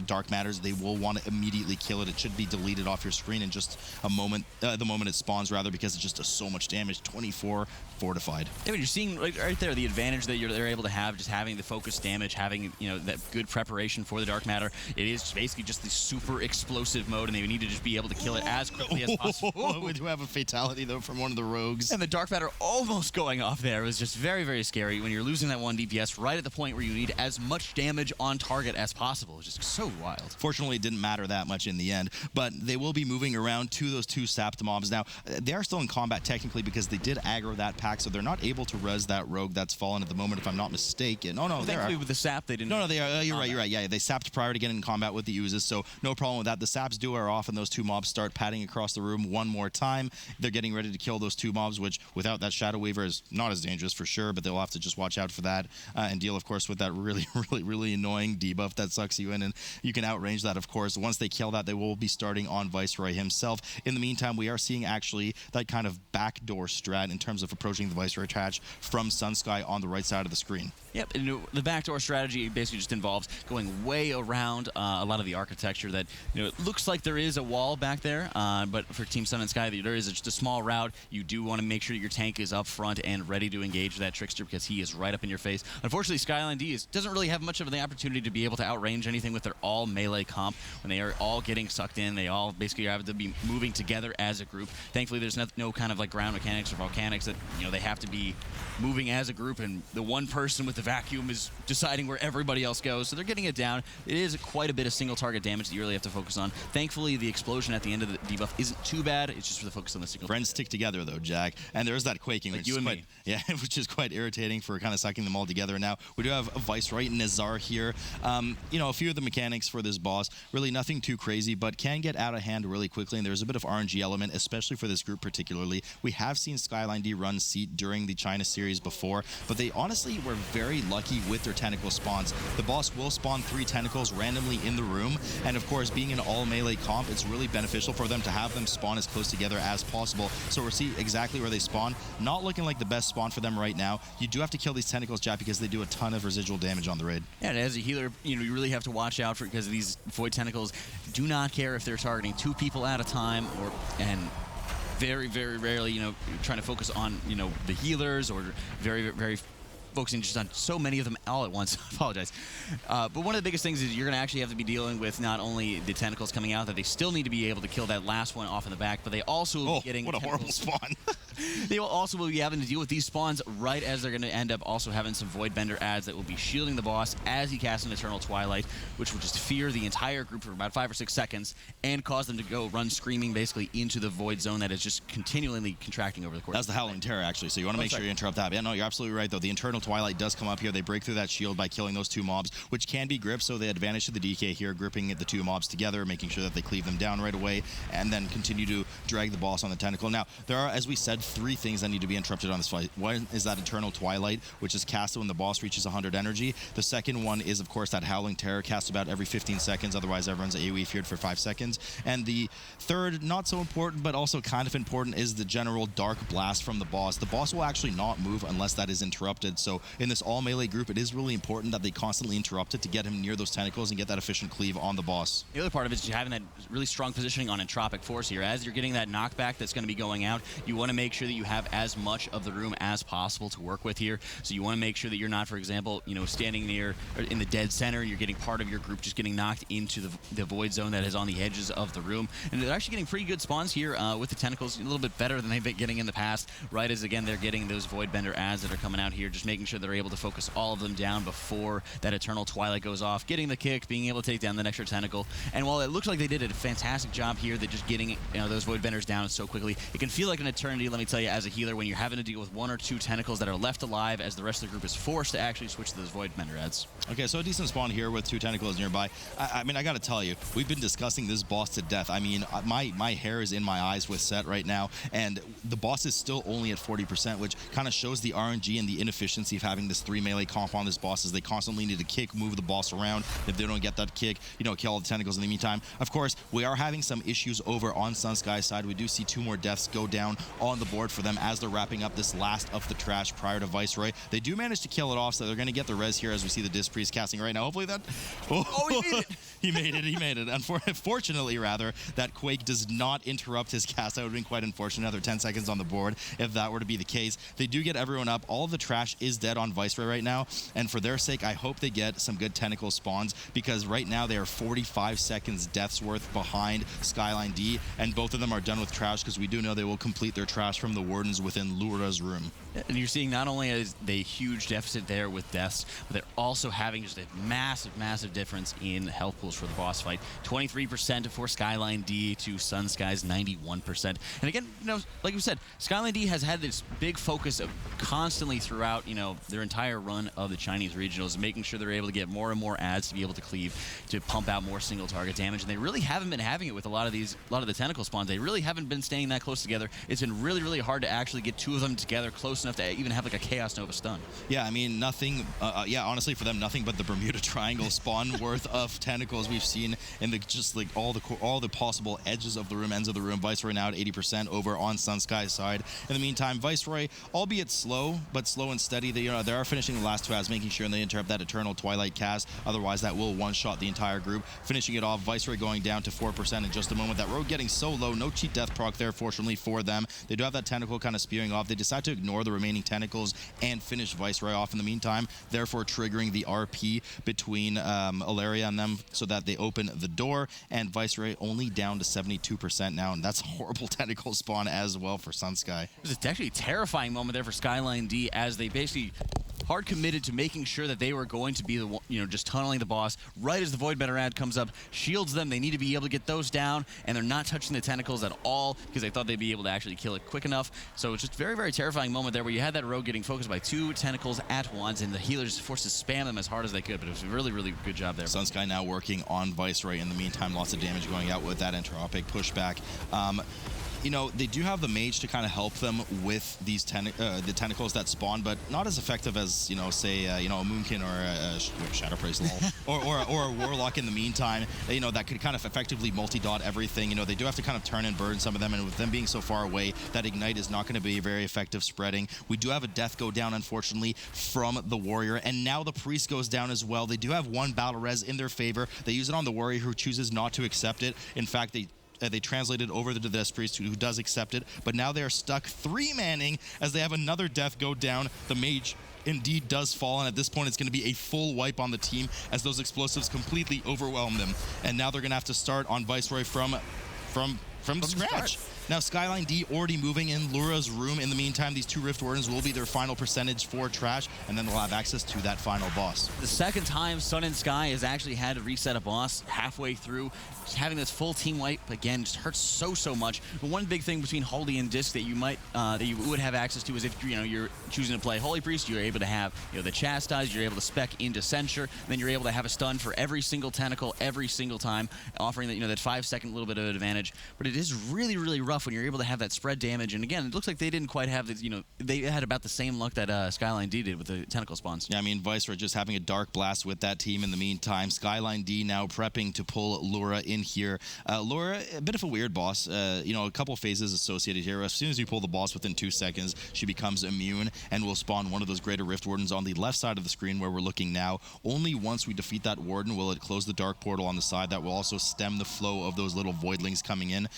dark matters, they will want to immediately kill it. It should be deleted off your screen. screen in just a moment, the moment it spawns rather, because it just does so much damage. 24 fortified. Yeah, but you're seeing right there the advantage that they're able to have, just having the focus damage, having that good preparation for the dark matter. It is basically just the super explosive mode, and they need to just be able to kill it as quickly as possible. We do have a fatality though from one of the rogues. And the dark matter almost going off there was just very, very scary when you're losing that 1 DPS right at the point where you need as much damage on target as possible. It's just so wild. Fortunately, it didn't matter that much in the end, but they will be moving around to those 2 sapped mobs. Now, they are still in combat technically because they did aggro that pack, so they're not able to res that rogue that's fallen at the moment, if I'm not mistaken. Oh, no, they are. With the sap, they didn't. No, they are. You're right. Yeah, they sapped prior to getting in combat with the oozes, so no problem with that. The saps do wear off, and those 2 mobs start padding across the room one more time. They're getting ready to kill those 2 mobs, which without that Shadow Weaver is not as dangerous for sure, but they'll have to just watch out for that and deal, of course, with that really annoying debuff that sucks you in, and you can outrange that, of course. Once they kill that, they will be starting on Viceroy himself. In the meantime, we are seeing actually that kind of backdoor strat in terms of approaching the Viceroy attach from Sun Sky on the right side of the screen. Yep, and the backdoor strategy basically just involves going way around a lot of the architecture that, it looks like there is a wall back there, but for Team Sun and Sky, there is just a small route. You do want to make sure that your tank is up front and ready to engage that Trickster because he is right up in your face. Unfortunately, Skyline.D doesn't really have much of the opportunity to be able to outrange anything with their all melee comp. When they are all getting sucked in, they all basically have to be moving together as a group. Thankfully, there's no kind of like ground mechanics or volcanics that, they have to be moving as a group, and the one person with the vacuum is deciding where everybody else goes, so they're getting it down. It is quite a bit of single target damage that you really have to focus on. Thankfully, the explosion at the end of the debuff isn't too bad. It's just for the focus on the single. Friends stick together though, Jack, and there's that quaking, like which you is and quite, me. Yeah, which is quite irritating for kind of sucking them all together. Now we do have a Viceroy and Nazar here. A few of the mechanics for this boss, really nothing too crazy, but can get out of hand really quickly, and there's a bit of RNG element, especially for this group particularly. We have seen Skyline.D run Seat during the China series before, but they honestly were very lucky with their tentacle spawns. The boss will spawn 3 tentacles randomly in the room, and of course, being an all melee comp, it's really beneficial for them to have them spawn as close together as possible. So we'll see exactly where they spawn. Not looking like the best spawn for them right now. You do have to kill these tentacles, Jack, because they do a ton of residual damage on the raid. Yeah, and as a healer, you really have to watch out for, because these void tentacles do not care if they're targeting 2 people at a time, and very, very rarely, trying to focus on, the healers, or very, very focusing just on so many of them all at once. I apologize. But one of the biggest things is you're going to actually have to be dealing with not only the tentacles coming out, that they still need to be able to kill that last one off in the back, but they also will be getting... what a horrible spawn. They will also be having to deal with these spawns right as they're going to end up also having some Void Bender adds that will be shielding the boss as he casts an Eternal Twilight, which will just fear the entire group for about 5 or 6 seconds and cause them to go run screaming basically into the Void Zone that is just continually contracting over the course. That's the Howling Terror, actually, so you want to make sure you interrupt that. Yeah, no, you're absolutely right, though. The Eternal Twilight does come up here. They break through that shield by killing those 2 mobs, which can be gripped, so they advantage to the DK here, gripping the 2 mobs together, making sure that they cleave them down right away, and then continue to drag the boss on the tentacle. Now, there are, as we said, 3 things that need to be interrupted on this fight. One is that Eternal Twilight, which is casted when the boss reaches 100 energy. The second one is, of course, that Howling Terror, cast about every 15 seconds, otherwise everyone's AoE feared for 5 seconds. And the third, not so important, but also kind of important, is the general Dark Blast from the boss. The boss will actually not move unless that is interrupted, so in this all melee group, it is really important that they constantly interrupt it to get him near those tentacles and get that efficient cleave on the boss. The other part of it is having that really strong positioning on Entropic Force here. As you're getting that knockback that's going to be going out, you want to make sure that you have as much of the room as possible to work with here. So you want to make sure that you're not, for example, standing near or in the dead center and you're getting part of your group just getting knocked into the void zone that is on the edges of the room. And they're actually getting pretty good spawns here with the tentacles, a little bit better than they've been getting in the past, right as, again, they're getting those Void Bender adds that are coming out here, just making sure they're able to focus all of them down before that Eternal Twilight goes off, getting the kick, being able to take down the next tentacle. And while it looks like they did a fantastic job here, they're just getting those Void Benders down so quickly, it can feel like an eternity, let me tell you, as a healer, when you're having to deal with 1 or 2 tentacles that are left alive as the rest of the group is forced to actually switch to those Void Bender adds. Okay, so a decent spawn here with 2 tentacles nearby. I mean, I gotta tell you, we've been discussing this boss to death. I mean, my hair is in my eyes with Set right now, and the boss is still only at 40%, which kind of shows the RNG and the inefficiency of having this 3 melee comp on this boss, as they constantly need to kick, move the boss around. If they don't get that kick, kill all the tentacles in the meantime. Of course, we are having some issues over on Sun Sky's side. We do see 2 more deaths go down on the board board for them as they're wrapping up this last of the trash prior to Viceroy. They do manage to kill it off, so they're going to get the res here as we see the Disc Priest casting right now. Hopefully that... Oh, he made it! He made it. Unfortunately, rather, that Quake does not interrupt his cast. That would have been quite unfortunate. Another 10 seconds on the board if that were to be the case. They do get everyone up. All of the trash is dead on Viceroy right now, and for their sake, I hope they get some good tentacle spawns, because right now they are 45 seconds death's worth behind Skyline.D, and both of them are done with trash, because we do know they will complete their trash from the Wardens within Lura's room. And you're seeing not only is they huge deficit there with deaths, but they're also having just a massive difference in health pools for the boss fight. 23% for Skyline.D to Sun Sky's 91%. And again, you know, like we said, Skyline.D has had this big focus of constantly throughout, you know, their entire run of the Chinese regionals, making sure they're able to get more and more adds to be able to cleave, to pump out more single target damage. And they really haven't been having it with a lot of the tentacle spawns. They really haven't been staying that close together. It's been really hard to actually get two of them together close enough to even have like a Chaos Nova stun. Yeah, I mean, nothing, yeah, honestly, for them, nothing but the Bermuda Triangle spawn worth of tentacles we've seen in the, just like all the possible edges of the room, ends of the room. Viceroy now at 80% over on Sun Sky's side. In the meantime, Viceroy, albeit slow, but slow and steady, they are finishing the last two as making sure they interrupt that Eternal Twilight cast. Otherwise, that will one-shot the entire group. Finishing it off, Viceroy going down to 4% in just a moment. That rogue getting so low, no cheat death proc there, fortunately for them. They do have that tentacle kind of spewing off. They decide to ignore the remaining tentacles and finish Viceroy off in the meantime, therefore triggering the RP between Ilaria and them so that they open the door, and Viceroy only down to 72% now, and that's a horrible tentacle spawn as well for Sun Sky. It was actually a terrifying moment there for Skyline.D as they basically hard committed to making sure that they were going to be the one, you know, just tunneling the boss right as the Void Banner ad comes up, shields them. They need to be able to get those down, and they're not touching the tentacles at all because they thought they'd be able to actually kill it quick enough. So it's just very terrifying moment there where you had that rogue getting focused by two tentacles at once, and the healers forced to spam them as hard as they could, but it was a really good job there. Sun Sky now working on Viceroy. In the meantime, lots of damage going out with that entropic pushback. You know, they do have the mage to kind of help them with these the tentacles that spawn, but not as effective as, you know, say, you know, a Moonkin or a Shadow Priest or a Warlock in the meantime, you know, that could kind of effectively multi-dot everything. You know, they do have to kind of turn and burn some of them, and with them being so far away, that Ignite is not going to be very effective spreading. We do have a death go down, unfortunately, from the Warrior, and now the Priest goes down as well. They do have one battle res in their favor. They use it on the Warrior, who chooses not to accept it. In fact, they translated over to the Death Priest, who does accept it, but now they are stuck 3-manning as they have another death go down. The mage indeed does fall, and at this point it's going to be a full wipe on the team as those explosives completely overwhelm them. And now they're going to have to start on Viceroy from scratch. Now, Skyline.D already moving in Lura's room. In the meantime, these two Rift Wardens will be their final percentage for trash, and then they'll have access to that final boss. The second time Sun and Sky has actually had to reset a boss halfway through. Just having this full team wipe, again, just hurts so much. But one big thing between Holy and Disc that you might, that you would have access to is if, you know, you're choosing to play Holy Priest, you're able to have, you know, the Chastise, you're able to spec into Censure, and then you're able to have a stun for every single tentacle, every single time, offering that, you know, that 5-second little bit of advantage. But it is really rough when you're able to have that spread damage. And again, it looks like they didn't quite have the, you know, they had about the same luck that Skyline.D did with the tentacle spawns. Yeah, I mean, Viceroy just having a dark blast with that team in the meantime. Skyline.D now prepping to pull Lura in here. Lura, a bit of a weird boss. You know, a couple phases associated here. As soon as you pull the boss within 2 seconds, she becomes immune and will spawn one of those greater Rift Wardens on the left side of the screen where we're looking now. Only once we defeat that Warden will it close the Dark Portal on the side that will also stem the flow of those little Voidlings coming in,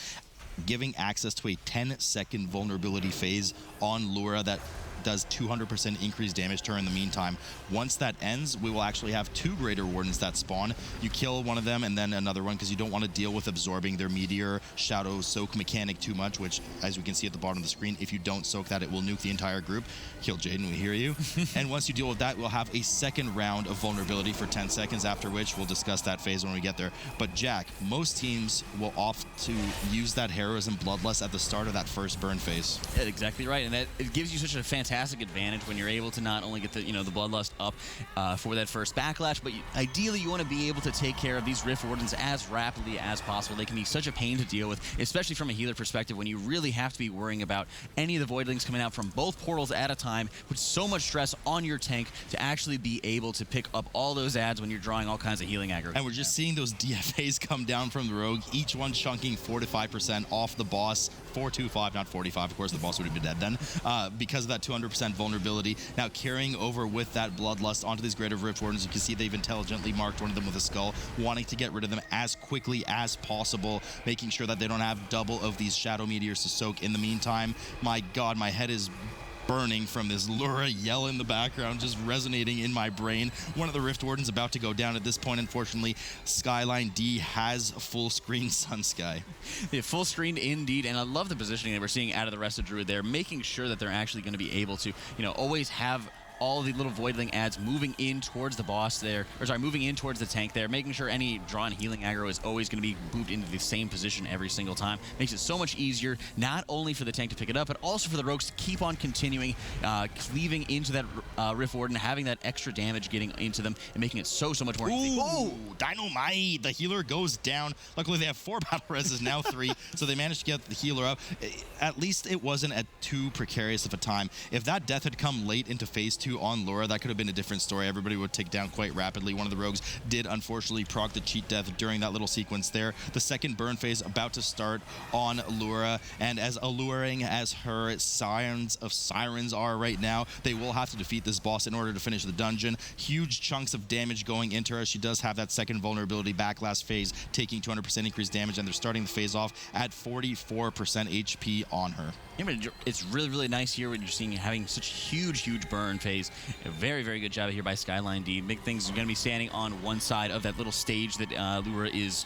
giving access to a 10-second vulnerability phase on Lura that does 200% increased damage to her in the meantime. Once that ends, we will actually have 2 greater wardens that spawn. You kill one of them and then another one because you don't want to deal with absorbing their meteor shadow soak mechanic too much, which, as we can see at the bottom of the screen, if you don't soak that, it will nuke the entire group. Kill Jaden, we hear you. And once you deal with that, we'll have a second round of vulnerability for 10 seconds, after which we'll discuss that phase when we get there. But Jack, most teams will opt to use that Heroism Bloodlust at the start of that first burn phase. Yeah, exactly right, and that it gives you such a fantastic fantastic advantage when you're able to not only get the the Bloodlust up for that first backlash, but ideally you want to be able to take care of these Rift Wardens as rapidly as possible. They can be such a pain to deal with, especially from a healer perspective, when you really have to be worrying about any of the Voidlings coming out from both portals at a time, puts so much stress on your tank to actually be able to pick up all those adds when you're drawing all kinds of healing aggro. And we're just seeing those DFAs come down from the Rogue, each one chunking 45% off the boss. 425, not 45. Of course, the boss would have been dead then because of that 200% vulnerability. Now carrying over with that Bloodlust onto these Greater Rift Wardens, you can see they've intelligently marked one of them with a skull, wanting to get rid of them as quickly as possible, making sure that they don't have double of these Shadow Meteors to soak. In the meantime, my God, my head is burning from this Lura yell in the background, just resonating in my brain. One of the Rift Wardens about to go down at this point. Unfortunately, Skyline.D has full screen Sun Sky. Yeah, full screen indeed, and I love the positioning that we're seeing out of the rest of Druid there, making sure that they're actually going to be able to, always have all the little Voidling adds moving in towards the boss there, or sorry, moving in towards the tank there, making sure any drawn healing aggro is always going to be moved into the same position every single time. Makes it so much easier, not only for the tank to pick it up, but also for the rogues to keep on continuing, cleaving into that Rift Warden, having that extra damage getting into them, and making it so much more easy. Oh, Dynamite! The healer goes down. Luckily, they have 4 battle reses, now 3, so they managed to get the healer up. At least it wasn't at too precarious of a time. If that death had come late into phase 2 on Lura, that could have been a different story. Everybody would take down quite rapidly. One of the rogues did unfortunately proc the cheat death during that little sequence there. The second burn phase about to start on Lura, and as alluring as her Scions of Sirens are right now, they will have to defeat this boss in order to finish the dungeon. Huge chunks of damage going into her. She does have that second vulnerability backlash phase, taking 200% increased damage, and they're starting the phase off at 44% HP on her. Yeah, but it's really, really nice here when you're seeing having such huge burn phase. A very, very good job here by Skyline.D. Big things are going to be standing on one side of that little stage that Lura is,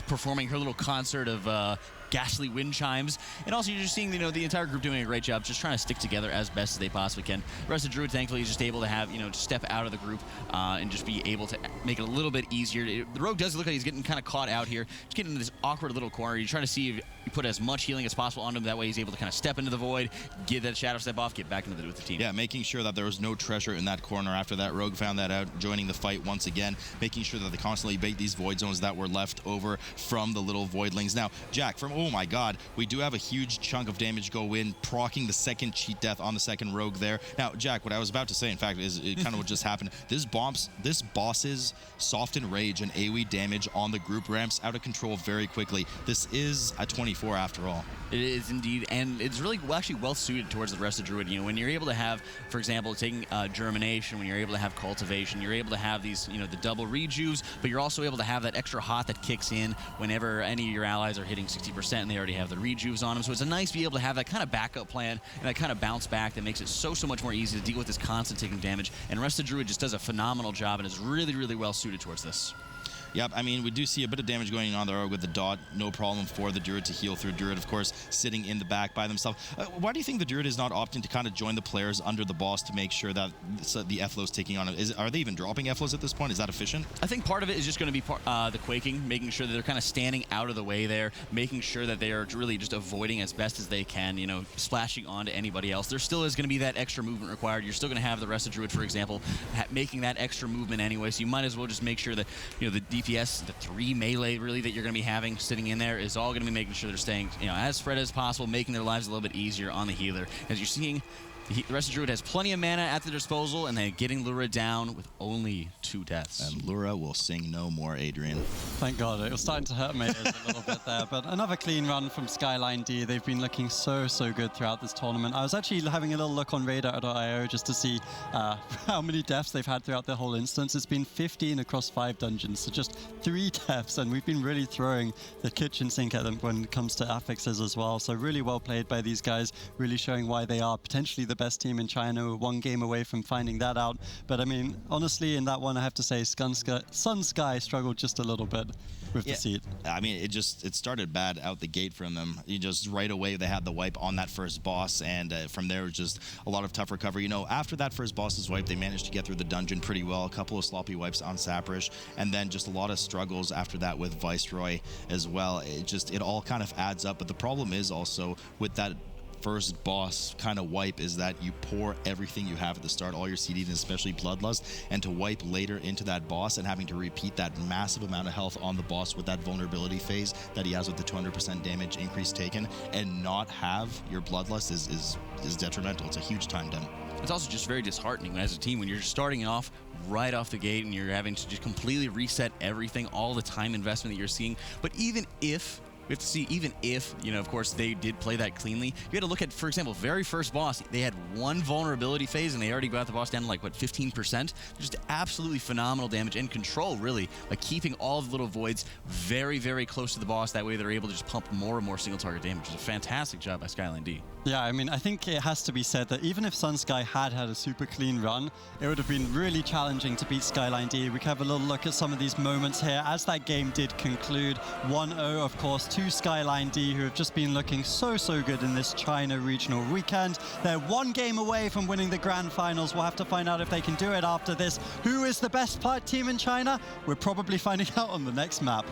performing her little concert of ghastly wind chimes. And also you're just seeing, the entire group doing a great job, just trying to stick together as best as they possibly can. The rest of Druid, thankfully, is just able to have, to step out of the group and just be able to make it a little bit easier. The rogue does look like he's getting kind of caught out here. Just getting in this awkward little corner. You're trying to see if you put as much healing as possible on him. That way he's able to kind of step into the void, get that shadow step off, get back into with the team. Yeah, making sure that there was no treasure in that corner after that. Rogue found that out, joining the fight once again, making sure that they constantly bait these void zones that were left over from the little voidlings. Now, Jack, oh my God, we do have a huge chunk of damage go in, proccing the second cheat death on the second rogue there. Now, Jack, what I was about to say, in fact, is it kind of what just happened. This boss's Soften Rage and AoE damage on the group ramps out of control very quickly. This is a 24 after all. It is indeed, and it's really actually well suited towards the rest of Druid. When you're able to have, for example, taking Germination, when you're able to have Cultivation, you're able to have these, the double rejuves, but you're also able to have that extra hot that kicks in whenever any of your allies are hitting 60% and they already have the rejuves on them. So it's nice to be able to have that kind of backup plan and that kind of bounce back that makes it so much more easy to deal with this constant taking damage. And the rest of Druid just does a phenomenal job and is really, really well suited towards this. Yep, I mean, we do see a bit of damage going on there with the dot. No problem for the Druid to heal through. Druid, of course, sitting in the back by themselves. Why do you think the Druid is not opting to kind of join the players under the boss to make sure that the F-Low's taking on it? Are they even dropping F-Lows at this point? Is that efficient? I think part of it is just going to be the quaking, making sure that they're kind of standing out of the way there, making sure that they are really just avoiding as best as they can, splashing onto anybody else. There still is going to be that extra movement required. You're still going to have the rest of Druid, for example, making that extra movement anyway, so you might as well just make sure that, the DPS, the 3 melee really that you're going to be having sitting in there is all going to be making sure they're staying, as spread as possible, making their lives a little bit easier on the healer. As you're seeing, the rest of Druid has plenty of mana at their disposal, and they're getting Lura down with only 2 deaths. And Lura will sing no more, Adrian. Thank God. It was starting to hurt my ears a little bit there. But another clean run from Skyline.D. They've been looking so good throughout this tournament. I was actually having a little look on radar.io just to see how many deaths they've had throughout the whole instance. It's been 15 across 5 dungeons, so just 3 deaths. And we've been really throwing the kitchen sink at them when it comes to affixes as well. So really well played by these guys, really showing why they are potentially the best team in China. We're 1 game away from finding that out. But I mean, honestly, in that one, I have to say Sun Sky struggled just a little bit with the seed. I mean, it started bad out the gate from them. Right away, they had the wipe on that first boss, and from there, it was just a lot of tough recovery. After that first boss's wipe, they managed to get through the dungeon pretty well. A couple of sloppy wipes on Saprish, and then just a lot of struggles after that with Viceroy as well. It all kind of adds up. But the problem is also with that first boss kind of wipe is that you pour everything you have at the start, all your CDs, and especially Bloodlust, and to wipe later into that boss and having to repeat that massive amount of health on the boss with that vulnerability phase that he has with the 200% damage increase taken, and not have your Bloodlust is detrimental. It's a huge time dump. It's also just very disheartening as a team when you're starting off right off the gate and you're having to just completely reset everything, all the time investment that you're seeing. But even if we have to see, even if, you know, of course, they did play that cleanly, you had to look at, for example, very first boss, they had one vulnerability phase and they already got the boss down to like, what, 15%? Just absolutely phenomenal damage and control, really, like keeping all the little voids very, very close to the boss. That way they're able to just pump more and more single target damage. It's a fantastic job by Skyline.D. Yeah, I mean, I think it has to be said that even if Sun Sky had a super clean run, it would have been really challenging to beat Skyline.D. We can have a little look at some of these moments here as that game did conclude. 1-0, of course, to Skyline.D, who have just been looking so good in this China regional weekend. They're one game away from winning the grand finals. We'll have to find out if they can do it after this. Who is the best team in China? We're probably finding out on the next map.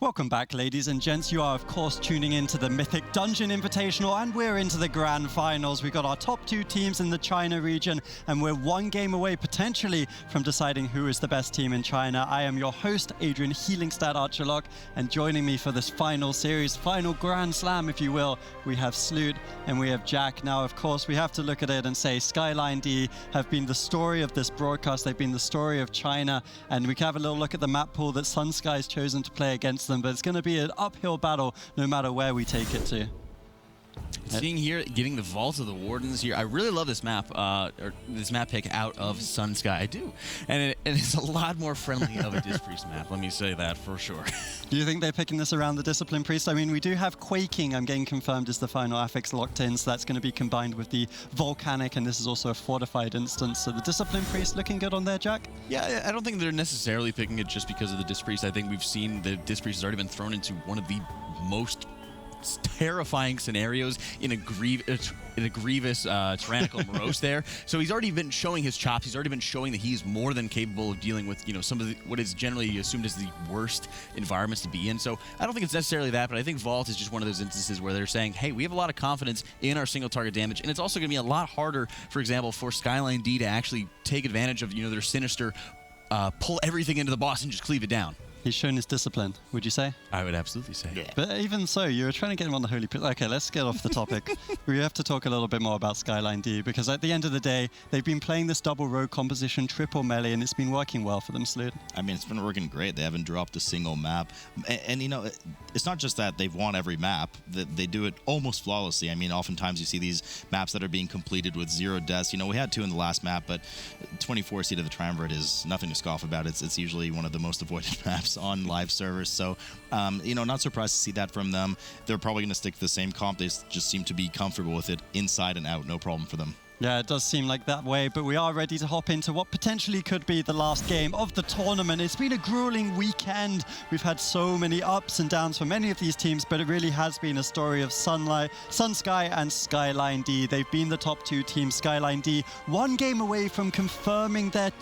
Welcome back, ladies and gents. You are, of course, tuning into the Mythic Dungeon Invitational, and we're into the grand finals. We've got our top 2 teams in the China region, and we're one game away, potentially, from deciding who is the best team in China. I am your host, Adrian Healingstad Archerlock, and joining me for this final series, final Grand Slam, if you will, we have Sloot and we have Jack. Now, of course, we have to look at it and say Skyline.D have been the story of this broadcast. They've been the story of China, and we can have a little look at the map pool that Sun Sky has chosen to play against them, but it's going to be an uphill battle no matter where we take it to. Seeing here, getting the Vault of the Wardens here, I really love this map, or this map pick out of Sun Sky. I do, and it's a lot more friendly of a Disc Priest map. Let me say that for sure. Do you think they're picking this around the Discipline Priest? I mean, we do have Quaking. I'm getting confirmed as the final affix locked in, so that's going to be combined with the Volcanic, and this is also a fortified instance. So the Discipline Priest looking good on there, Jack? Yeah, I don't think they're necessarily picking it just because of the Disc Priest. I think we've seen the Disc Priest has already been thrown into one of the most terrifying scenarios in a grievous tyrannical morose there. So he's already been showing his chops. He's already been showing that he's more than capable of dealing with, some of what is generally assumed as the worst environments to be in. So I don't think it's necessarily that, but I think Vault is just one of those instances where they're saying, hey, we have a lot of confidence in our single target damage, and it's also going to be a lot harder, for example, for Skyline.D to actually take advantage of, their sinister pull everything into the boss and just cleave it down. He's shown his discipline, would you say? I would absolutely say. Yeah. But even so, you were trying to get him on the Holy Pit. Okay, let's get off the topic. We have to talk a little bit more about Skyline.D, because at the end of the day, they've been playing this double rogue composition, triple melee, and it's been working well for them, Sloot. I mean, it's been working great. They haven't dropped a single map. And it's not just that they've won every map. They do it almost flawlessly. I mean, oftentimes you see these maps that are being completed with 0 deaths. We had 2 in the last map, but 24 Seat of the Triumvirate is nothing to scoff about. It's usually one of the most avoided maps on live servers. So, not surprised to see that from them. They're probably going to stick to the same comp. They just seem to be comfortable with it inside and out. No problem for them. Yeah, it does seem like that way, but we are ready to hop into what potentially could be the last game of the tournament. It's been a grueling weekend. We've had so many ups and downs for many of these teams, but it really has been a story of Sun Sky and Skyline.D. They've been the top 2 teams. Skyline.D, one game away from confirming their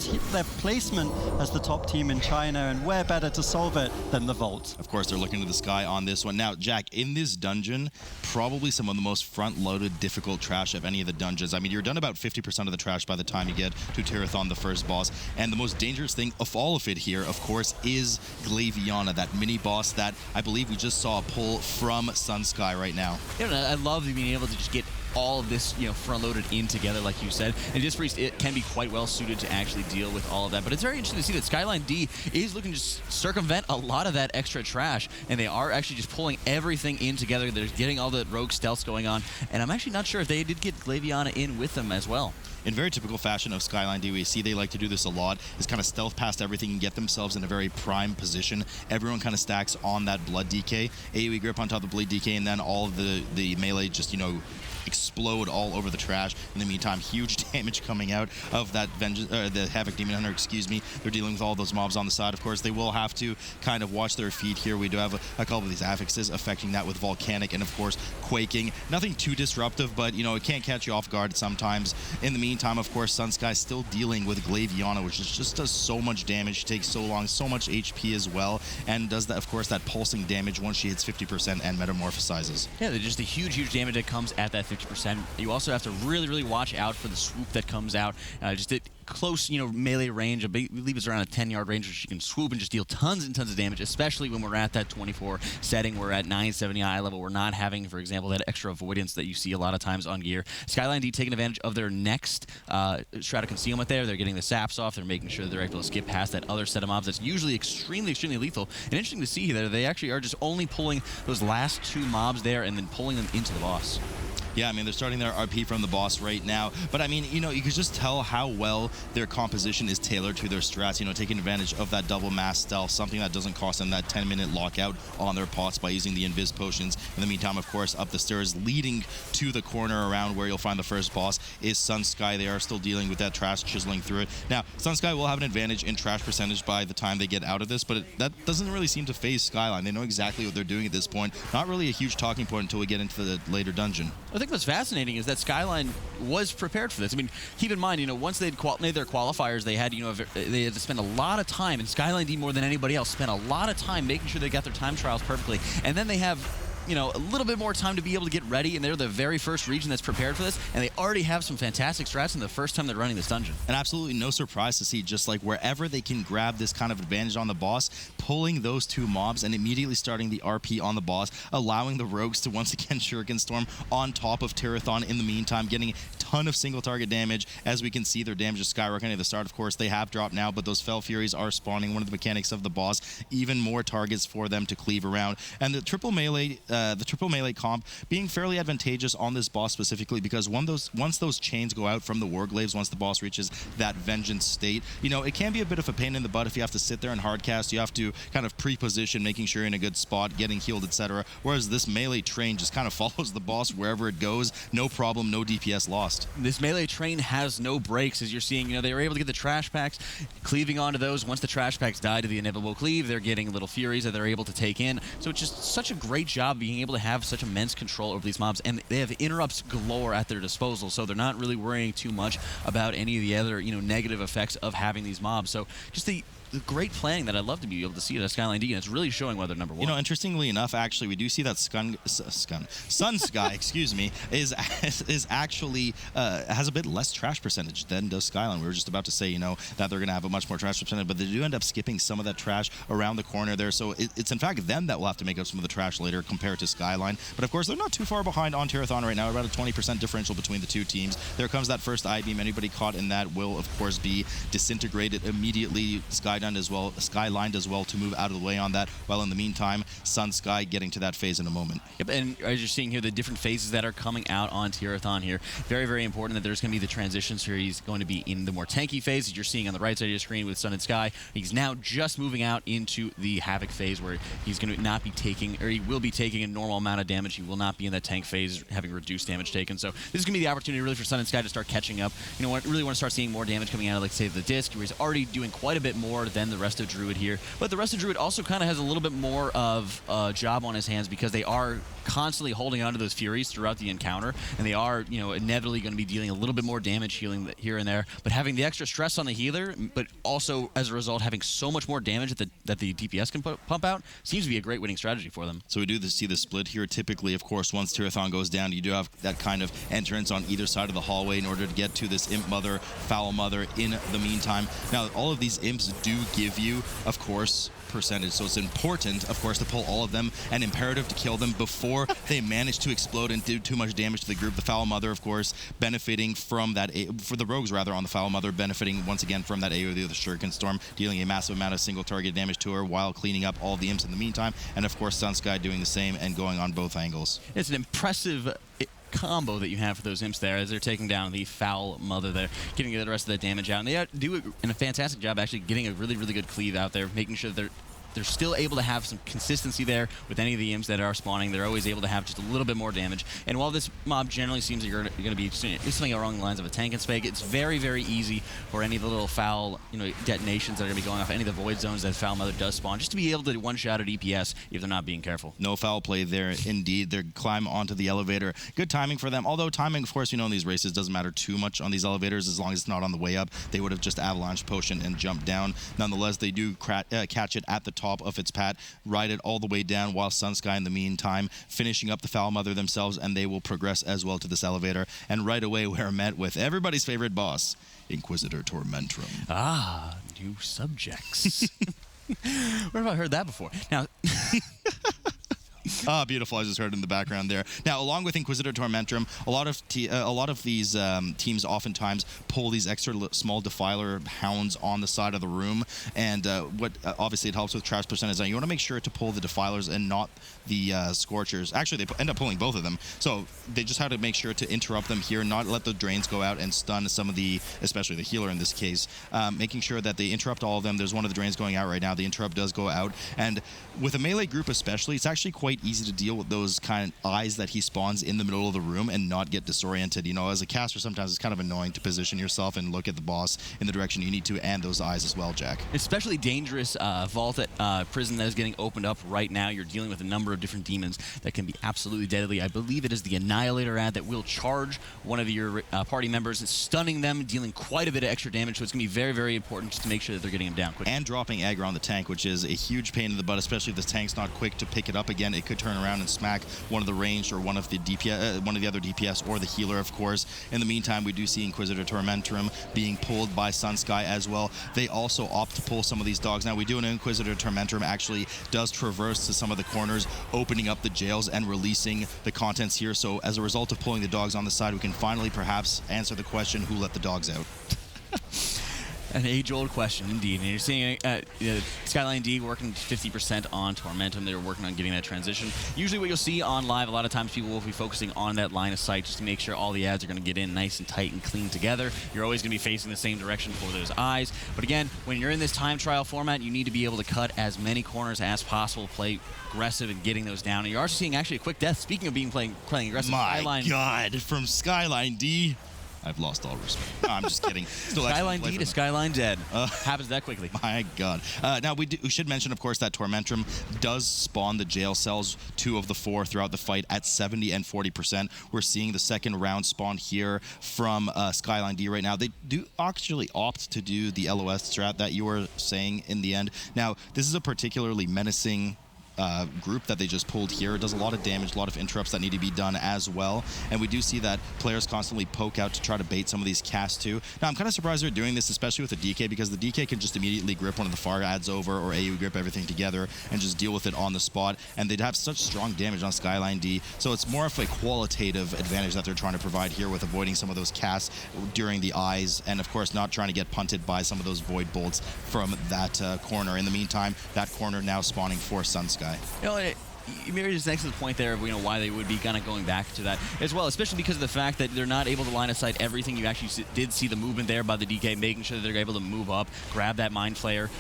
placement as the top team in China, and where better to solve it than the Vault? Of course, they're looking to the sky on this one. Now, Jack, in this dungeon, probably some of the most front-loaded, difficult trash of any of the dungeons. I mean, you're done about 50% of the trash by the time you get to Tirathon, the first boss. And the most dangerous thing of all of it here, of course, is Glaviana, that mini boss that I believe we just saw a pull from Sun Sky right now. Yeah, I love being able to just get all of this, front-loaded in together, like you said. And Disc Priest, it can be quite well suited to actually deal with all of that. But it's very interesting to see that Skyline.D is looking to circumvent a lot of that extra trash, and they are actually just pulling everything in together. They're getting all the rogue stealths going on, and I'm actually not sure if they did get Glaviana in with them as well. In very typical fashion of Skyline.D, we see they like to do this a lot, is kind of stealth past everything and get themselves in a very prime position. Everyone kind of stacks on that Blood DK, AoE grip on top of the Bleed DK, and then all of the melee just, explode all over the trash. In the meantime, huge damage coming out of that the Havoc Demon Hunter, They're dealing with all those mobs on the side. Of course, they will have to kind of watch their feet here. We do have a couple of these affixes affecting that with Volcanic and, of course, Quaking. Nothing too disruptive, but, it can't catch you off guard sometimes. In the meantime, of course, Sun Sky still dealing with Glaviana, which just does so much damage, takes so long, so much HP as well, and does that, of course, that pulsing damage once she hits 50% and metamorphosizes. Yeah, there's just a huge damage that comes at that 50%. You also have to really watch out for the swoop that comes out. Just at close, melee range. I believe it's around a 10-yard range, which you can swoop and just deal tons and tons of damage, especially when we're at that 24 setting. We're at 970 eye level. We're not having, for example, that extra avoidance that you see a lot of times on gear. Skyline.D taking advantage of their next Shroud of Concealment there. They're getting the saps off. They're making sure they're able to skip past that other set of mobs that's usually extremely lethal. And interesting to see that they actually are just only pulling those last 2 mobs there and then pulling them into the boss. Yeah, I mean, they're starting their RP from the boss right now. But, I mean, you could just tell how well their composition is tailored to their strats, taking advantage of that double mass stealth, something that doesn't cost them that 10-minute lockout on their pots by using the Invis Potions. In the meantime, of course, up the stairs leading to the corner around where you'll find the first boss is Sun Sky. They are still dealing with that trash chiseling through it. Now, Sun Sky will have an advantage in trash percentage by the time they get out of this, but that doesn't really seem to phase Skyline. They know exactly what they're doing at this point. Not really a huge talking point until we get into the later dungeon. I think what's fascinating is that Skyline was prepared for this. I mean, keep in mind, once they'd made their qualifiers, they had, they had to spend a lot of time, and Skyline.D more than anybody else spent a lot of time making sure they got their time trials perfectly. And then they have a little bit more time to be able to get ready, and they're the very first region that's prepared for this, and they already have some fantastic strats in the first time they're running this dungeon. And absolutely no surprise to see just like wherever they can grab this kind of advantage on the boss, pulling those two mobs and immediately starting the RP on the boss, allowing the rogues to once again Shuriken Storm on top of Tirathon in the meantime, getting a ton of single target damage. As we can see, their damage is skyrocketing at the start. Of course, they have dropped now, but those Fell Furies are spawning, one of the mechanics of the boss, even more targets for them to cleave around. And the triple melee comp being fairly advantageous on this boss specifically, because once those chains go out from the Warglaives, once the boss reaches that vengeance state, it can be a bit of a pain in the butt if you have to sit there and hardcast. You have to kind of pre-position, making sure you're in a good spot, getting healed, etc. Whereas this melee train just kind of follows the boss wherever it goes. No problem, no DPS lost. This melee train has no breaks, as you're seeing. They were able to get the trash packs, cleaving onto those. Once the trash packs die to the inevitable cleave, they're getting little furies that they're able to take in. So it's just such a great job being able to have such immense control over these mobs, and they have interrupts galore at their disposal, so they're not really worrying too much about any of the other negative effects of having these mobs. So just the great planning that I'd love to be able to see at Skyline.D, and it's really showing why they're number one. Interestingly enough, actually, we do see that Sun Sky, excuse me, is actually has a bit less trash percentage than does Skyline. We were just about to say, that they're going to have a much more trash percentage, but they do end up skipping some of that trash around the corner there. So it's in fact them that will have to make up some of the trash later compared to Skyline. But of course, they're not too far behind on Tirathon right now. About a 20% differential between the two teams. There comes that first I-beam. Anybody caught in that will, of course, be disintegrated immediately. Skyline as well to move out of the way on that, while in the meantime, Sun Sky getting to that phase in a moment. Yep, and as you're seeing here, the different phases that are coming out on Tirathon here, very, very important that there's going to be the transitions here. He's going to be in the more tanky phase, as you're seeing on the right side of your screen with Sun and Sky. He's now just moving out into the Havoc phase, where he's going to not be taking, or he will be taking a normal amount of damage. He will not be in that tank phase, having reduced damage taken. So this is going to be the opportunity really for Sun and Sky to start catching up. Really want to start seeing more damage coming out of, like, say, the disc, where he's already doing quite a bit more than the rest of Druid here. But the rest of Druid also kind of has a little bit more of a job on his hands, because they are constantly holding on to those Furies throughout the encounter, and they are, inevitably going to be dealing a little bit more damage healing here and there. But having the extra stress on the healer, but also as a result having so much more damage that the DPS can pump out, seems to be a great winning strategy for them. So we do see the split here. Typically, of course, once Tirathon goes down, you do have that kind of entrance on either side of the hallway in order to get to this Imp Mother, Foul Mother in the meantime. Now, all of these Imps do give you, of course, percentage, so it's important, of course, to pull all of them, and imperative to kill them before they manage to explode and do too much damage to the group. The Foul Mother, of course, benefiting from that, for the rogues rather, on the Foul Mother, benefiting once again from that AoE of the Shuriken Storm, dealing a massive amount of single target damage to her while cleaning up all the imps in the meantime, and of course Sun Sky doing the same and going on both angles. It's an impressive combo that you have for those imps there, as they're taking down the Foul Mother there, getting the rest of that damage out. And they do a fantastic job actually getting a really, really good cleave out there, making sure that they're still able to have some consistency there with any of the imps that are spawning. They're always able to have just a little bit more damage. And while this mob generally seems that you're going to be something along the lines of a tank and spag, it's very, very easy for any of the little foul detonations that are going to be going off, any of the void zones that Foul Mother does spawn, just to be able to one-shot at EPS if they're not being careful. No foul play there, indeed. They climb onto the elevator. Good timing for them. Although timing, of course, in these races doesn't matter too much on these elevators as long as it's not on the way up. They would have just avalanche potion and jumped down. Nonetheless, they do catch it at the top of its path, ride it all the way down, while Sun Sky in the meantime finishing up the Foul Mother themselves, and they will progress as well to this elevator. And right away we're met with everybody's favorite boss, Inquisitor Tormentrum. Ah, new subjects. Where have I heard that before? Now... Ah, beautiful. I just heard it in the background there. Now, along with Inquisitor Tormentrum, a lot of these teams oftentimes pull these extra small Defiler hounds on the side of the room, and what obviously it helps with trash percentage. You want to make sure to pull the Defilers and not the Scorchers. Actually, they end up pulling both of them, so they just have to make sure to interrupt them here, not let the drains go out and stun some of the, especially the healer in this case, making sure that they interrupt all of them. There's one of the drains going out right now. The interrupt does go out, and with a melee group especially, it's actually quite easy to deal with those kind of eyes that he spawns in the middle of the room and not get disoriented. You know, as a caster, sometimes it's kind of annoying to position yourself and look at the boss in the direction you need to, and those eyes as well, Jack. Especially dangerous vault at prison that is getting opened up right now. You're dealing with a number of different demons that can be absolutely deadly. I believe it is the Annihilator ad that will charge one of your party members, stunning them, dealing quite a bit of extra damage. So it's going to be very, very important just to make sure that they're getting him down quick. And dropping aggro on the tank, which is a huge pain in the butt, especially if the tank's not quick to pick it up again. It could turn around and smack one of the ranged or one of the DPS, one of the other DPS, or the healer, of course. In the meantime, we do see Inquisitor Tormentorum being pulled by Sun Sky as well. They also opt to pull some of these dogs. Now, we do know Inquisitor Tormentorum actually does traverse to some of the corners, opening up the jails and releasing the contents here. So as a result of pulling the dogs on the side, we can finally perhaps answer the question, who let the dogs out? An age-old question, indeed. And you're seeing Skyline.D working 50% on Tormentum. They're working on getting that transition. Usually what you'll see on live, a lot of times people will be focusing on that line of sight just to make sure all the ads are going to get in nice and tight and clean together. You're always going to be facing the same direction for those eyes. But again, when you're in this time trial format, you need to be able to cut as many corners as possible, play aggressive and getting those down. And you're also seeing actually a quick death. Speaking of playing aggressive, My God, from Skyline.D. I've lost all respect. No, I'm just kidding. Still Skyline.D to Skyline dead. Happens that quickly. My God. Now, we should mention, of course, that Tormentorum does spawn the jail cells, 2 of the 4 throughout the fight at 70 and 40%. We're seeing the second round spawn here from Skyline.D right now. They do actually opt to do the LOS strat that you were saying in the end. Now, this is a particularly menacing group that they just pulled here. It does a lot of damage, a lot of interrupts that need to be done as well. And we do see that players constantly poke out to try to bait some of these casts too. Now, I'm kind of surprised they're doing this, especially with the DK, because the DK can just immediately grip one of the far ads over or AoE grip everything together and just deal with it on the spot. And they'd have such strong damage on Skyline.D. So it's more of a qualitative advantage that they're trying to provide here with avoiding some of those casts during the eyes, and of course not trying to get punted by some of those void bolts from that corner. In the meantime, that corner now spawning for Sun Sky. You know, you made an excellent point there of why they would be kind of going back to that as well, especially because of the fact that they're not able to line of sight everything. You actually did see the movement there by the DK, making sure that they're able to move up, grab that Mind Flayer.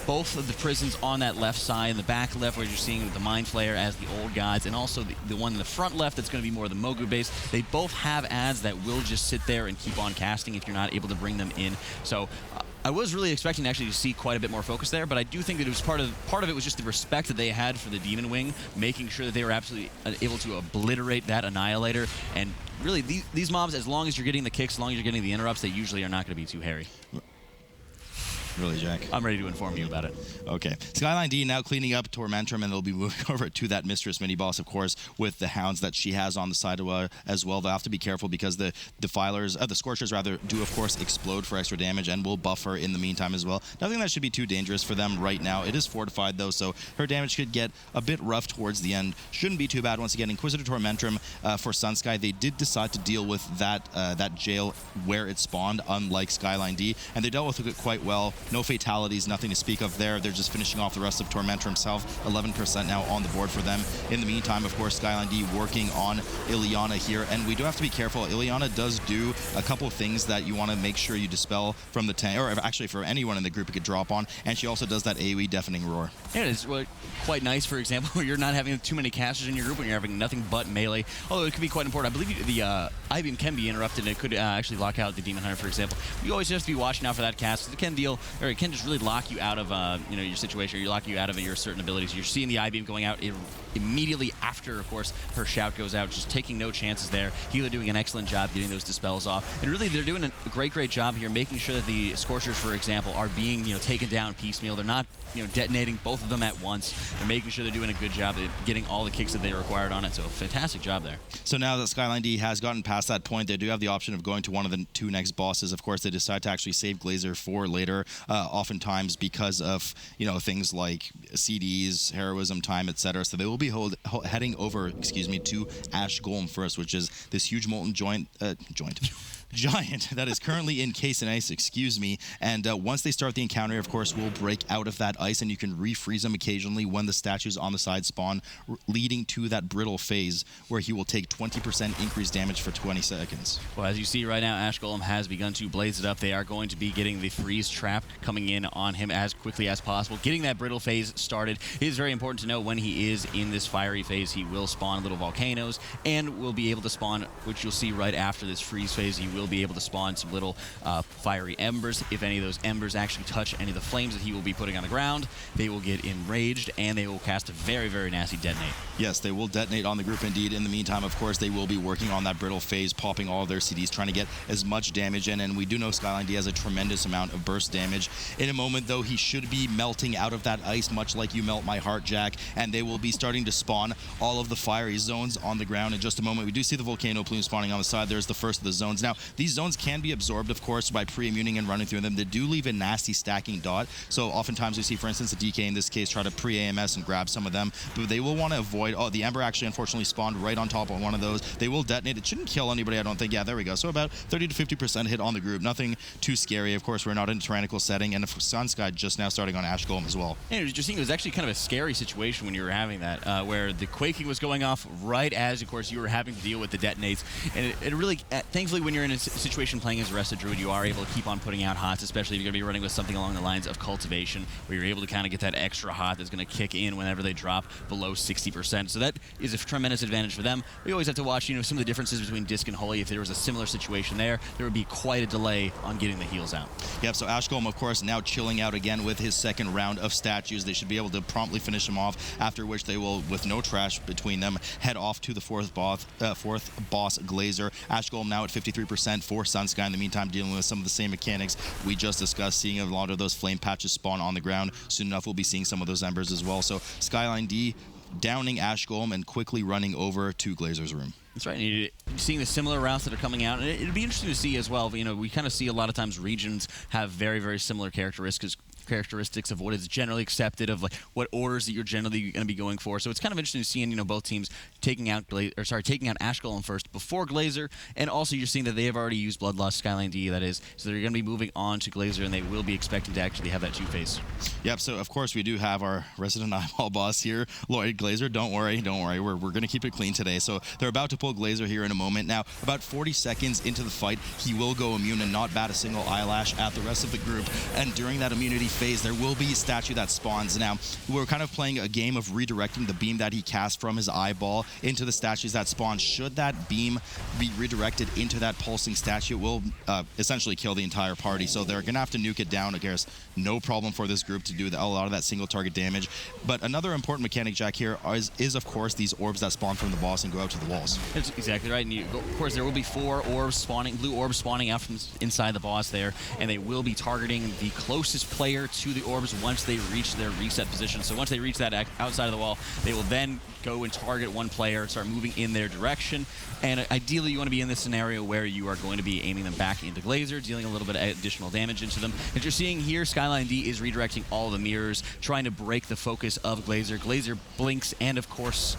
Both of the prisons on that left side, in the back left where you're seeing the Mind Flayer as the old gods, and also the one in the front left that's going to be more the Mogu base. They both have ads that will just sit there and keep on casting if you're not able to bring them in. So I was really expecting actually to see quite a bit more focus there, but I do think that it was part of it was just the respect that they had for the Demon Wing, making sure that they were absolutely able to obliterate that Annihilator. And really, these mobs, as long as you're getting the kicks, as long as you're getting the interrupts, they usually are not going to be too hairy. Really, Jack? I'm ready to inform you about it. Okay. Skyline.D now cleaning up Tormentorum, and they'll be moving over to that Mistress mini-boss, of course, with the hounds that she has on the side as well. They'll have to be careful because the Defilers, the Scorchers rather, do, of course, explode for extra damage and will buff her in the meantime as well. Nothing that should be too dangerous for them right now. It is fortified, though, so her damage could get a bit rough towards the end. Shouldn't be too bad. Once again, Inquisitor Tormentorum for Sun Sky, they did decide to deal with that jail where it spawned, unlike Skyline.D, and they dealt with it quite well. No fatalities, nothing to speak of there. They're just finishing off the rest of Tormentor himself. 11% now on the board for them. In the meantime, of course, Skyline.D working on Ileana here, and we do have to be careful. Ileana does do a couple of things that you want to make sure you dispel from the tank, or actually for anyone in the group it could drop on, and she also does that AoE Deafening Roar. Yeah, it's quite nice, for example, where you're not having too many casters in your group when you're having nothing but melee, although it could be quite important. I believe the I-Beam can be interrupted, and it could actually lock out the Demon Hunter, for example. You always have to be watching out for that cast. It can deal, or it can just really lock you out of your situation, or you lock you out of your certain abilities. You're seeing the I-Beam going out immediately after, of course, her shout goes out, just taking no chances there. Healer doing an excellent job getting those dispels off, and really they're doing a great job here, making sure that the Scorchers, for example, are being taken down piecemeal. They're not detonating both of them at once. They're making sure they're doing a good job at getting all the kicks that they required on it. So fantastic job there. So now that Skyline.D has gotten past that point, they do have the option of going to one of the 2 next bosses. Of course, they decide to actually save Glazer for later, oftentimes because of things like CDs, heroism time, etc. So they will be heading over, to Ash Golem first, which is this huge molten giant that is currently encased in ice, excuse me. And once they start the encounter, of course, will break out of that ice, and you can refreeze him occasionally when the statues on the side spawn, leading to that brittle phase where he will take 20% increased damage for 20 seconds. Well, as you see right now, Ash Golem has begun to blaze it up. They are going to be getting the freeze trap coming in on him as quickly as possible, getting that brittle phase started. It is very important to know when he is in this fiery phase, he will spawn little volcanoes and will be able to spawn, which you'll see right after this freeze phase, he will be able to spawn some little fiery embers. If any of those embers actually touch any of the flames that he will be putting on the ground, they will get enraged and they will cast a very, very nasty detonate. Yes, they will detonate on the group indeed. In the meantime, of course, they will be working on that brittle phase, popping all of their CDs, trying to get as much damage in. And we do know Skyline.D has a tremendous amount of burst damage. In a moment, though, he should be melting out of that ice, much like you melt my heart, Jack. And they will be starting to spawn all of the fiery zones on the ground in just a moment. We do see the volcano plume spawning on the side. There's the first of the zones. Now, these zones can be absorbed, of course, by pre-immuning and running through them. They do leave a nasty stacking dot. So oftentimes we see, for instance, the DK in this case try to pre-AMS and grab some of them. But they will want to avoid... Oh, the Ember actually unfortunately spawned right on top of one of those. They will detonate. It shouldn't kill anybody, I don't think. Yeah, there we go. So about 30 to 50% hit on the group. Nothing too scary. Of course, we're not in a tyrannical setting. And Sun Sky just now starting on Ash Golem as well. And it was actually kind of a scary situation when you were having that, where the quaking was going off right as, of course, you were having to deal with the detonates. And it really, thankfully, when you're in a situation playing as a Rested Druid, you are able to keep on putting out hots, especially if you're going to be running with something along the lines of Cultivation, where you're able to kind of get that extra hot that's going to kick in whenever they drop below 60%. So that is a tremendous advantage for them. We always have to watch, some of the differences between Disc and Holy. If there was a similar situation there would be quite a delay on getting the heals out. Yep, so Ash Golem, of course, now chilling out again with his second round of statues. They should be able to promptly finish him off, after which they will, with no trash between them, head off to the fourth boss, Glazer. Ash Golem now at 53% for Sun Sky. In the meantime, dealing with some of the same mechanics we just discussed, seeing a lot of those flame patches spawn on the ground. Soon enough, we'll be seeing some of those embers as well. So Skyline.D downing Ash Golem and quickly running over to Glazer's room. That's right. And you're seeing the similar routes that are coming out. And it'd be interesting to see as well. We kind of see a lot of times regions have very, very similar characteristics of what is generally accepted, of like what orders that you're generally going to be going for. So it's kind of interesting seeing, both teams taking out Ash Golem first before Glazer, and also you're seeing that they have already used Bloodlust, Skyline.D, that is, so they're going to be moving on to Glazer, and they will be expecting to actually have that two-face. Yep, so of course we do have our resident eyeball boss here, Lloyd Glazer. Don't worry, we're going to keep it clean today. So they're about to pull Glazer here in a moment. Now, about 40 seconds into the fight, he will go immune and not bat a single eyelash at the rest of the group, and during that immunity phase, there will be a statue that spawns. Now, we're kind of playing a game of redirecting the beam that he cast from his eyeball into the statues that spawn. Should that beam be redirected into that pulsing statue, it will essentially kill the entire party. So they're going to have to nuke it down. I guess no problem for this group to do a lot of that single target damage. But another important mechanic, Jack, here is of course, these orbs that spawn from the boss and go out to the walls. That's exactly right. And of course, there will be 4 orbs spawning, blue orbs spawning out from inside the boss there, and they will be targeting the closest player to the orbs once they reach their reset position. So once they reach that outside of the wall, they will then go and target one player, start moving in their direction. And ideally, you want to be in this scenario where you are going to be aiming them back into Glazer, dealing a little bit of additional damage into them. As you're seeing here, Skyline.D is redirecting all the mirrors, trying to break the focus of Glazer. Glazer blinks and, of course,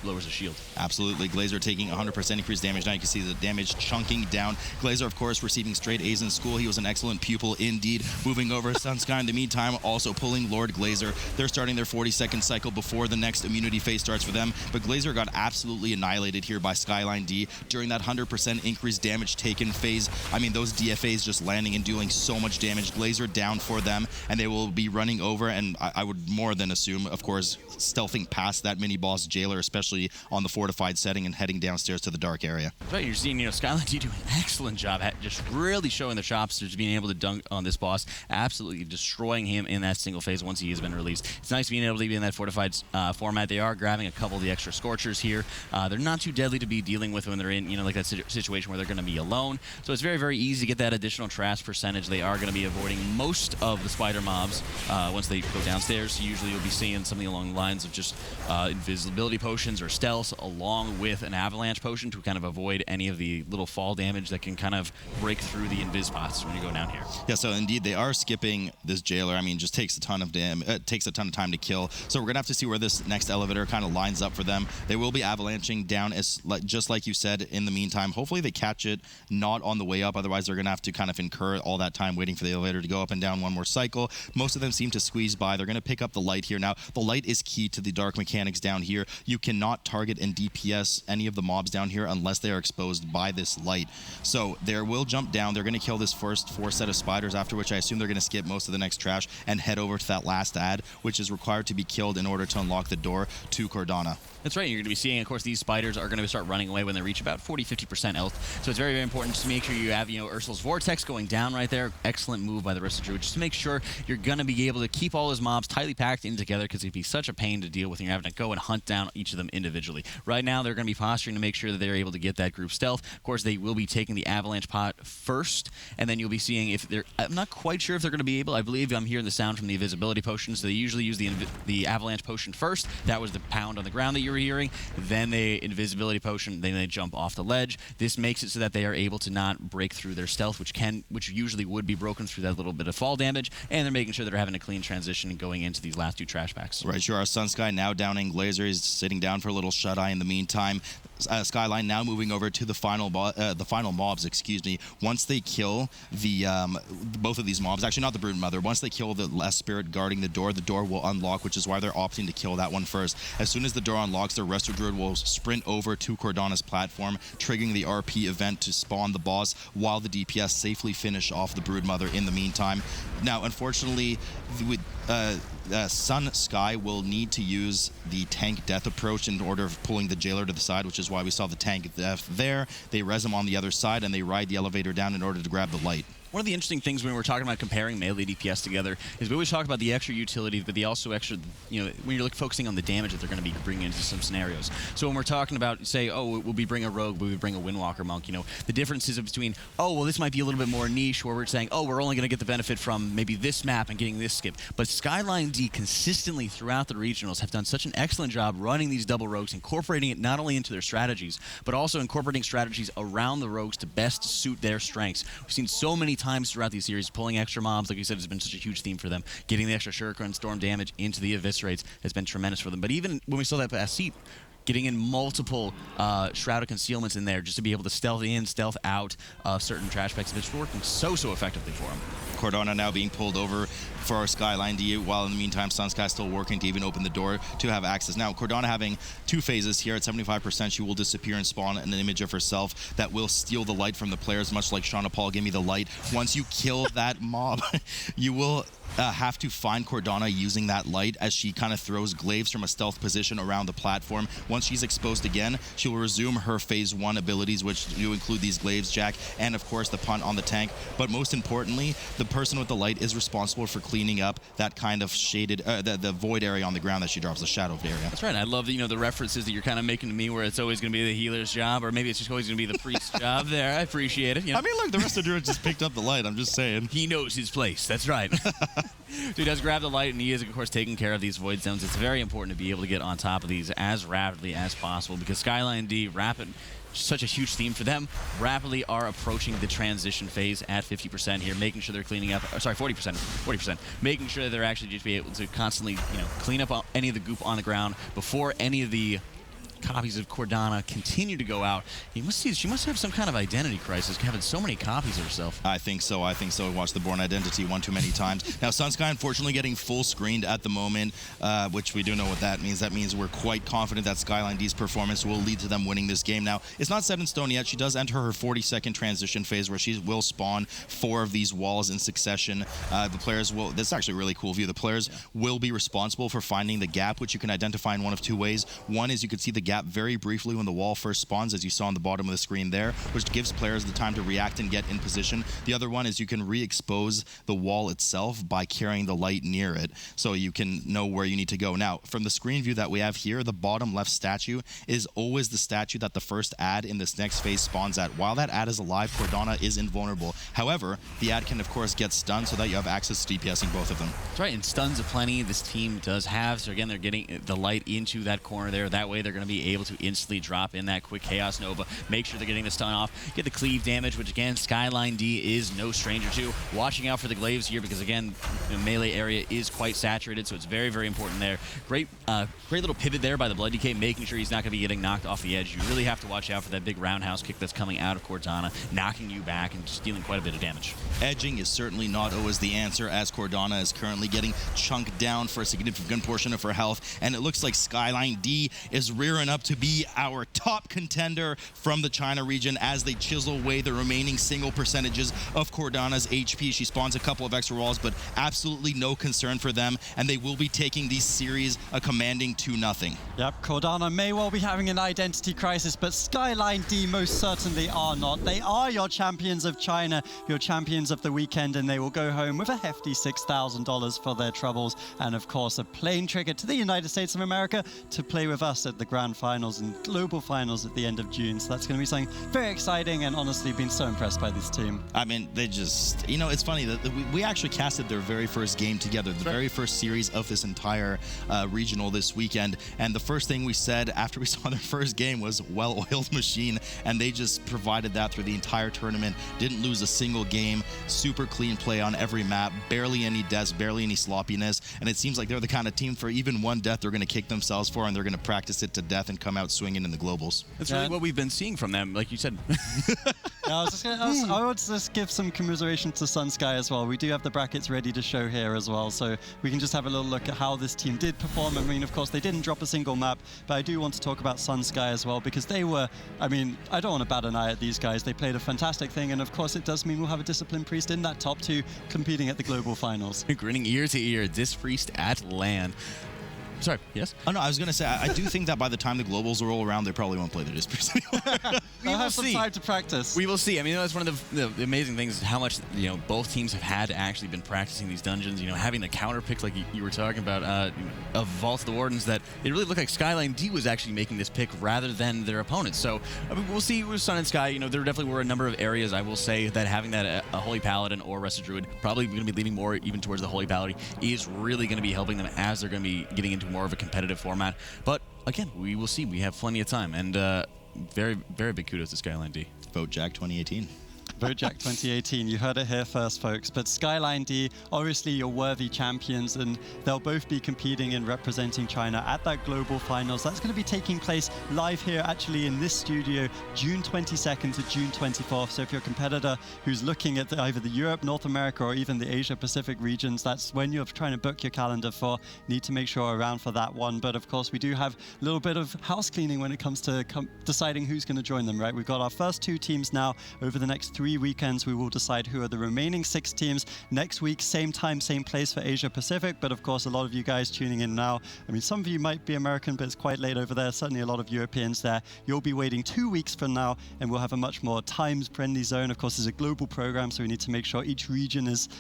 lowers the shield. Absolutely. Glazer taking 100% increased damage. Now you can see the damage chunking down. Glazer, of course, receiving straight A's in school. He was an excellent pupil indeed. Moving over, Sun Sky in the meantime also pulling Lord Glazer. They're starting their 40-second cycle before the next immunity phase starts for them. But Glazer got absolutely annihilated here by Skyline.D during that 100% increased damage taken phase. I mean, those DFAs just landing and doing so much damage. Glazer down for them, and they will be running over, and I would more than assume, of course, stealthing past that mini-boss Jailer, especially on the fortified setting, and heading downstairs to the dark area. Right, you're seeing, Skyline.D doing an excellent job at just really showing the chops, just being able to dunk on this boss, absolutely destroying him in that single phase once he has been released. It's nice being able to be in that fortified format. They are grabbing a couple of the extra Scorchers here. They're not too deadly to be dealing with when they're in, like that situation where they're going to be alone. So it's very, very easy to get that additional trash percentage. They are going to be avoiding most of the spider mobs once they go downstairs. So usually you'll be seeing something along the lines of just invisibility potions or stealth along with an avalanche potion to kind of avoid any of the little fall damage that can kind of break through the invis pots when you go down here. Yeah, so indeed they are skipping this jailer. I mean, just takes a ton of takes a ton of time to kill. So we're gonna have to see where this next elevator kind of lines up for them. They will be avalanching down just like you said. In the meantime, hopefully they catch it not on the way up. Otherwise, they're gonna have to kind of incur all that time waiting for the elevator to go up and down one more cycle. Most of them seem to squeeze by. They're gonna pick up the light here. Now, the light is key to the dark mechanics down here. You cannot target and DPS any of the mobs down here unless they are exposed by this light. So they will jump down. They're gonna kill this first 4 set of spiders, after which I assume they're gonna skip most of the next trash and head over to that last ad, which is required to be killed in order to unlock the door to Cordana. That's right. You're going to be seeing, of course, these spiders are going to start running away when they reach about 40-50% health. So it's very, very important to make sure you have, Ursul's Vortex going down right there. Excellent move by the rest of the Druid, just to make sure you're going to be able to keep all his mobs tightly packed in together, because it'd be such a pain to deal with when you're having to go and hunt down each of them individually. Right now, they're going to be posturing to make sure that they're able to get that group stealth. Of course, they will be taking the Avalanche pot first, and then you'll be seeing if they're... I'm not quite sure if they're going to be able... I believe I'm hearing the sound from the invisibility potion, so they usually use the Avalanche potion first. That was the pound on the ground that you were hearing. Then the invisibility potion, then they jump off the ledge. This makes it so that they are able to not break through their stealth, which usually would be broken through that little bit of fall damage, and they're making sure they're having a clean transition and going into these last 2 trash packs. Right, sure. Our Sun Sky now downing Glazer. He's sitting down for a little shut-eye in the meantime. Skyline now moving over to the final mobs, excuse me. Once they kill the both of these mobs, actually not the Brood Mother, once they kill the last spirit guarding the door will unlock, which is why they're opting to kill that one first. As soon as the door unlocks, the Resto Druid will sprint over to Cordana's platform, triggering the RP event to spawn the boss, while the DPS safely finish off the Brood Mother in the meantime. Now, unfortunately, Sun Sky will need to use the tank death approach in order of pulling the jailer to the side, which is why we saw the tank death there. They res him on the other side, and they ride the elevator down in order to grab the light. One of the interesting things when we're talking about comparing melee DPS together is we always talk about the extra utility, but the also extra, when you're focusing on the damage that they're going to be bringing into some scenarios. So when we're talking about, say, oh, will we bring a rogue, will we bring a Windwalker monk, the differences between, oh, well, this might be a little bit more niche, where we're saying, oh, we're only going to get the benefit from maybe this map and getting this skip. But Skyline.D consistently throughout the regionals have done such an excellent job running these double rogues, incorporating it not only into their strategies, but also incorporating strategies around the rogues to best suit their strengths. We've seen so many times throughout these series pulling extra mobs, like you said, has been such a huge theme for them. Getting the extra Shuriken and Storm damage into the Eviscerates has been tremendous for them. But even when we saw that past seat, getting in multiple Shroud of Concealments in there just to be able to stealth in, stealth out of certain trash packs, it's working so effectively for them. Cordana now being pulled over for our Skyline.D, while in the meantime, Sun Sky still working to even open the door to have access. Now, Cordana having 2 phases here. At 75%, she will disappear and spawn an image of herself that will steal the light from the players, much like Shauna Paul, give me the light. Once you kill that mob, you will have to find Cordana using that light as she kind of throws glaives from a stealth position around the platform. Once she's exposed again, she will resume her phase 1 abilities, which do include these glaives, Jack, and of course the punt on the tank. But most importantly, the person with the light is responsible for cleaning up that kind of shaded, the void area on the ground that she drops, the shadowed area. That's right. I love the, the references that you're kind of making to me, where it's always going to be the healer's job, or maybe it's just always going to be the priest's job there. I appreciate it. I mean, look, the rest of the Druid just picked up the light. I'm just saying. He knows his place. That's right. So he does grab the light, and he is, of course, taking care of these void zones. It's very important to be able to get on top of these as rapidly as possible, because Skyline.D, rapid, such a huge theme for them, rapidly are approaching the transition phase at 50% here, making sure they're cleaning up, sorry, 40%, making sure that they're actually just be able to constantly, clean up any of the goop on the ground before any of the copies of Cordana continue to go out. She must have some kind of identity crisis, having so many copies of herself. I think so. We watched The Bourne Identity one too many times. Now, Sun Sky, unfortunately, getting full screened at the moment, which we do know what that means. That means we're quite confident that Skyline.D's performance will lead to them winning this game. Now, it's not set in stone yet. She does enter her 40-second transition phase, where she will spawn 4 of these walls in succession. The players will, this is actually a really cool view. The players will be responsible for finding the gap, which you can identify in one of 2 ways. One is you can see the gap very briefly when the wall first spawns, as you saw on the bottom of the screen there, which gives players the time to react and get in position. The other one is you can re-expose the wall itself by carrying the light near it, so you can know where you need to go. Now, from the screen view that we have here, the bottom left statue is always the statue that the first ad in this next phase spawns at. While that ad is alive, Cordana is invulnerable. However, the ad can, of course, get stunned so that you have access to DPSing both of them. That's right, and stuns aplenty this team does have. So again, they're getting the light into that corner there. That way they're going to be be able to instantly drop in that quick Chaos Nova, make sure they're getting the stun off, get the cleave damage, which again, Skyline.D is no stranger to. Watching out for the glaives here because again, the melee area is quite saturated, so it's very, very important there. Great little pivot there by the Blood DK, making sure he's not going to be getting knocked off the edge. You really have to watch out for that big roundhouse kick that's coming out of Cordana, knocking you back and just dealing quite a bit of damage. Edging is certainly not always the answer, as Cordana is currently getting chunked down for a significant portion of her health, and it looks like Skyline.D is rearing up to be our top contender from the China region as they chisel away the remaining single percentages of Cordana's HP. She spawns a couple of extra walls, but absolutely no concern for them, and they will be taking these series a commanding 2-0. Yep, Cordana may well be having an identity crisis, but Skyline.D most certainly are not. They are your champions of China, your champions of the weekend, and they will go home with a hefty $6,000 for their troubles, and of course a plane ticket to the United States of America to play with us at the Grand Finals and Global Finals at the end of June. So that's going to be something very exciting, and honestly been so impressed by this team. I mean, they just, you know, it's funny that we actually casted their very first game together, the very first series of this entire regional this weekend, and the first thing we said after we saw their first game was well-oiled machine, and they just provided that through the entire tournament. Didn't lose a single game, super clean play on every map, barely any deaths, barely any sloppiness, and it seems like they're the kind of team for even one death they're going to kick themselves for, and they're going to practice it to death and come out swinging in the globals. That's really what we've been seeing from them, like you said. I would just give some commiseration to Sun Sky as well. We do have the brackets ready to show here as well, so we can just have a little look at how this team did perform. I mean, of course, they didn't drop a single map, but I do want to talk about Sun Sky as well, because they were, I mean, I don't want to bat an eye at these guys. They played a fantastic thing, and of course, it does mean we'll have a Discipline Priest in that top 2 competing at the Global Finals. Grinning ear to ear, Dis Priest at LAN. Sorry, yes? Oh, no, I was going to say, I do think that by the time the globals roll around, they probably won't play the Disperse anymore. They'll have some time to practice. We will see. I mean, that's one of the amazing things, how much, you know, both teams have had actually been practicing these dungeons, you know, having the counter picks like you were talking about of Vault of the Wardens, that it really looked like Skyline.D was actually making this pick rather than their opponents. So, I mean, we'll see with Sun and Sky. You know, there definitely were a number of areas, I will say, that having that a Holy Paladin or Rested Druid, probably going to be leaning more even towards the Holy Paladin, is really going to be helping them as they're going to be getting into more of a competitive format. But again, we will see. We have plenty of time, and very, very big kudos to Skyline.D. Vote Jack 2018. Vote Jack 2018. You heard it here first, folks. But Skyline.D, obviously your worthy champions, and they'll both be competing and representing China at that Global Finals. That's going to be taking place live here, actually, in this studio, June 22nd to June 24th. So if you're a competitor who's looking at either the Europe, North America, or even the Asia-Pacific regions, that's when you're trying to book your calendar for. Need to make sure you're around for that one. But of course, we do have a little bit of house cleaning when it comes to deciding who's going to join them, right? We've got our first 2 teams now. Over the next 3 weekends, we will decide who are the remaining 6 teams. Next week, same time, same place for Asia Pacific. But of course, a lot of you guys tuning in now, I mean, some of you might be American, but it's quite late over there. Certainly a lot of Europeans there. You'll be waiting 2 weeks from now, and we'll have a much more time-friendly zone. Of course, it's a global program, so we need to make sure each region is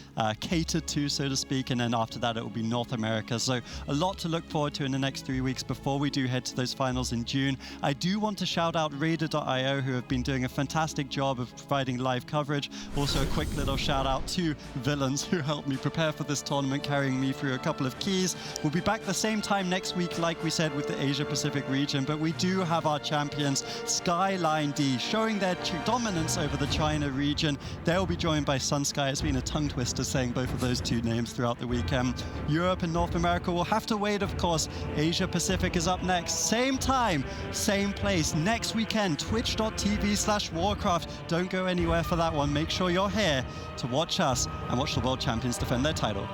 catered to, so to speak. And then after that, it will be North America. So a lot to look forward to in the next 3 weeks before we do head to those finals in June. I do want to shout out Raider.io, who have been doing a fantastic job of providing live coverage. Also, a quick little shout out to Villains, who helped me prepare for this tournament, carrying me through a couple of keys. We'll be back the same time next week, like we said, with the Asia Pacific region, but we do have our champions, Skyline.D, showing their dominance over the China region. They'll be joined by Sun Sky. It's been a tongue twister saying both of those 2 names throughout the weekend. Europe and North America will have to wait, of course. Asia Pacific is up next. Same time, same place, next weekend, twitch.tv/Warcraft. Don't go anywhere for that one. Make sure you're here to watch us and watch the world champions defend their title.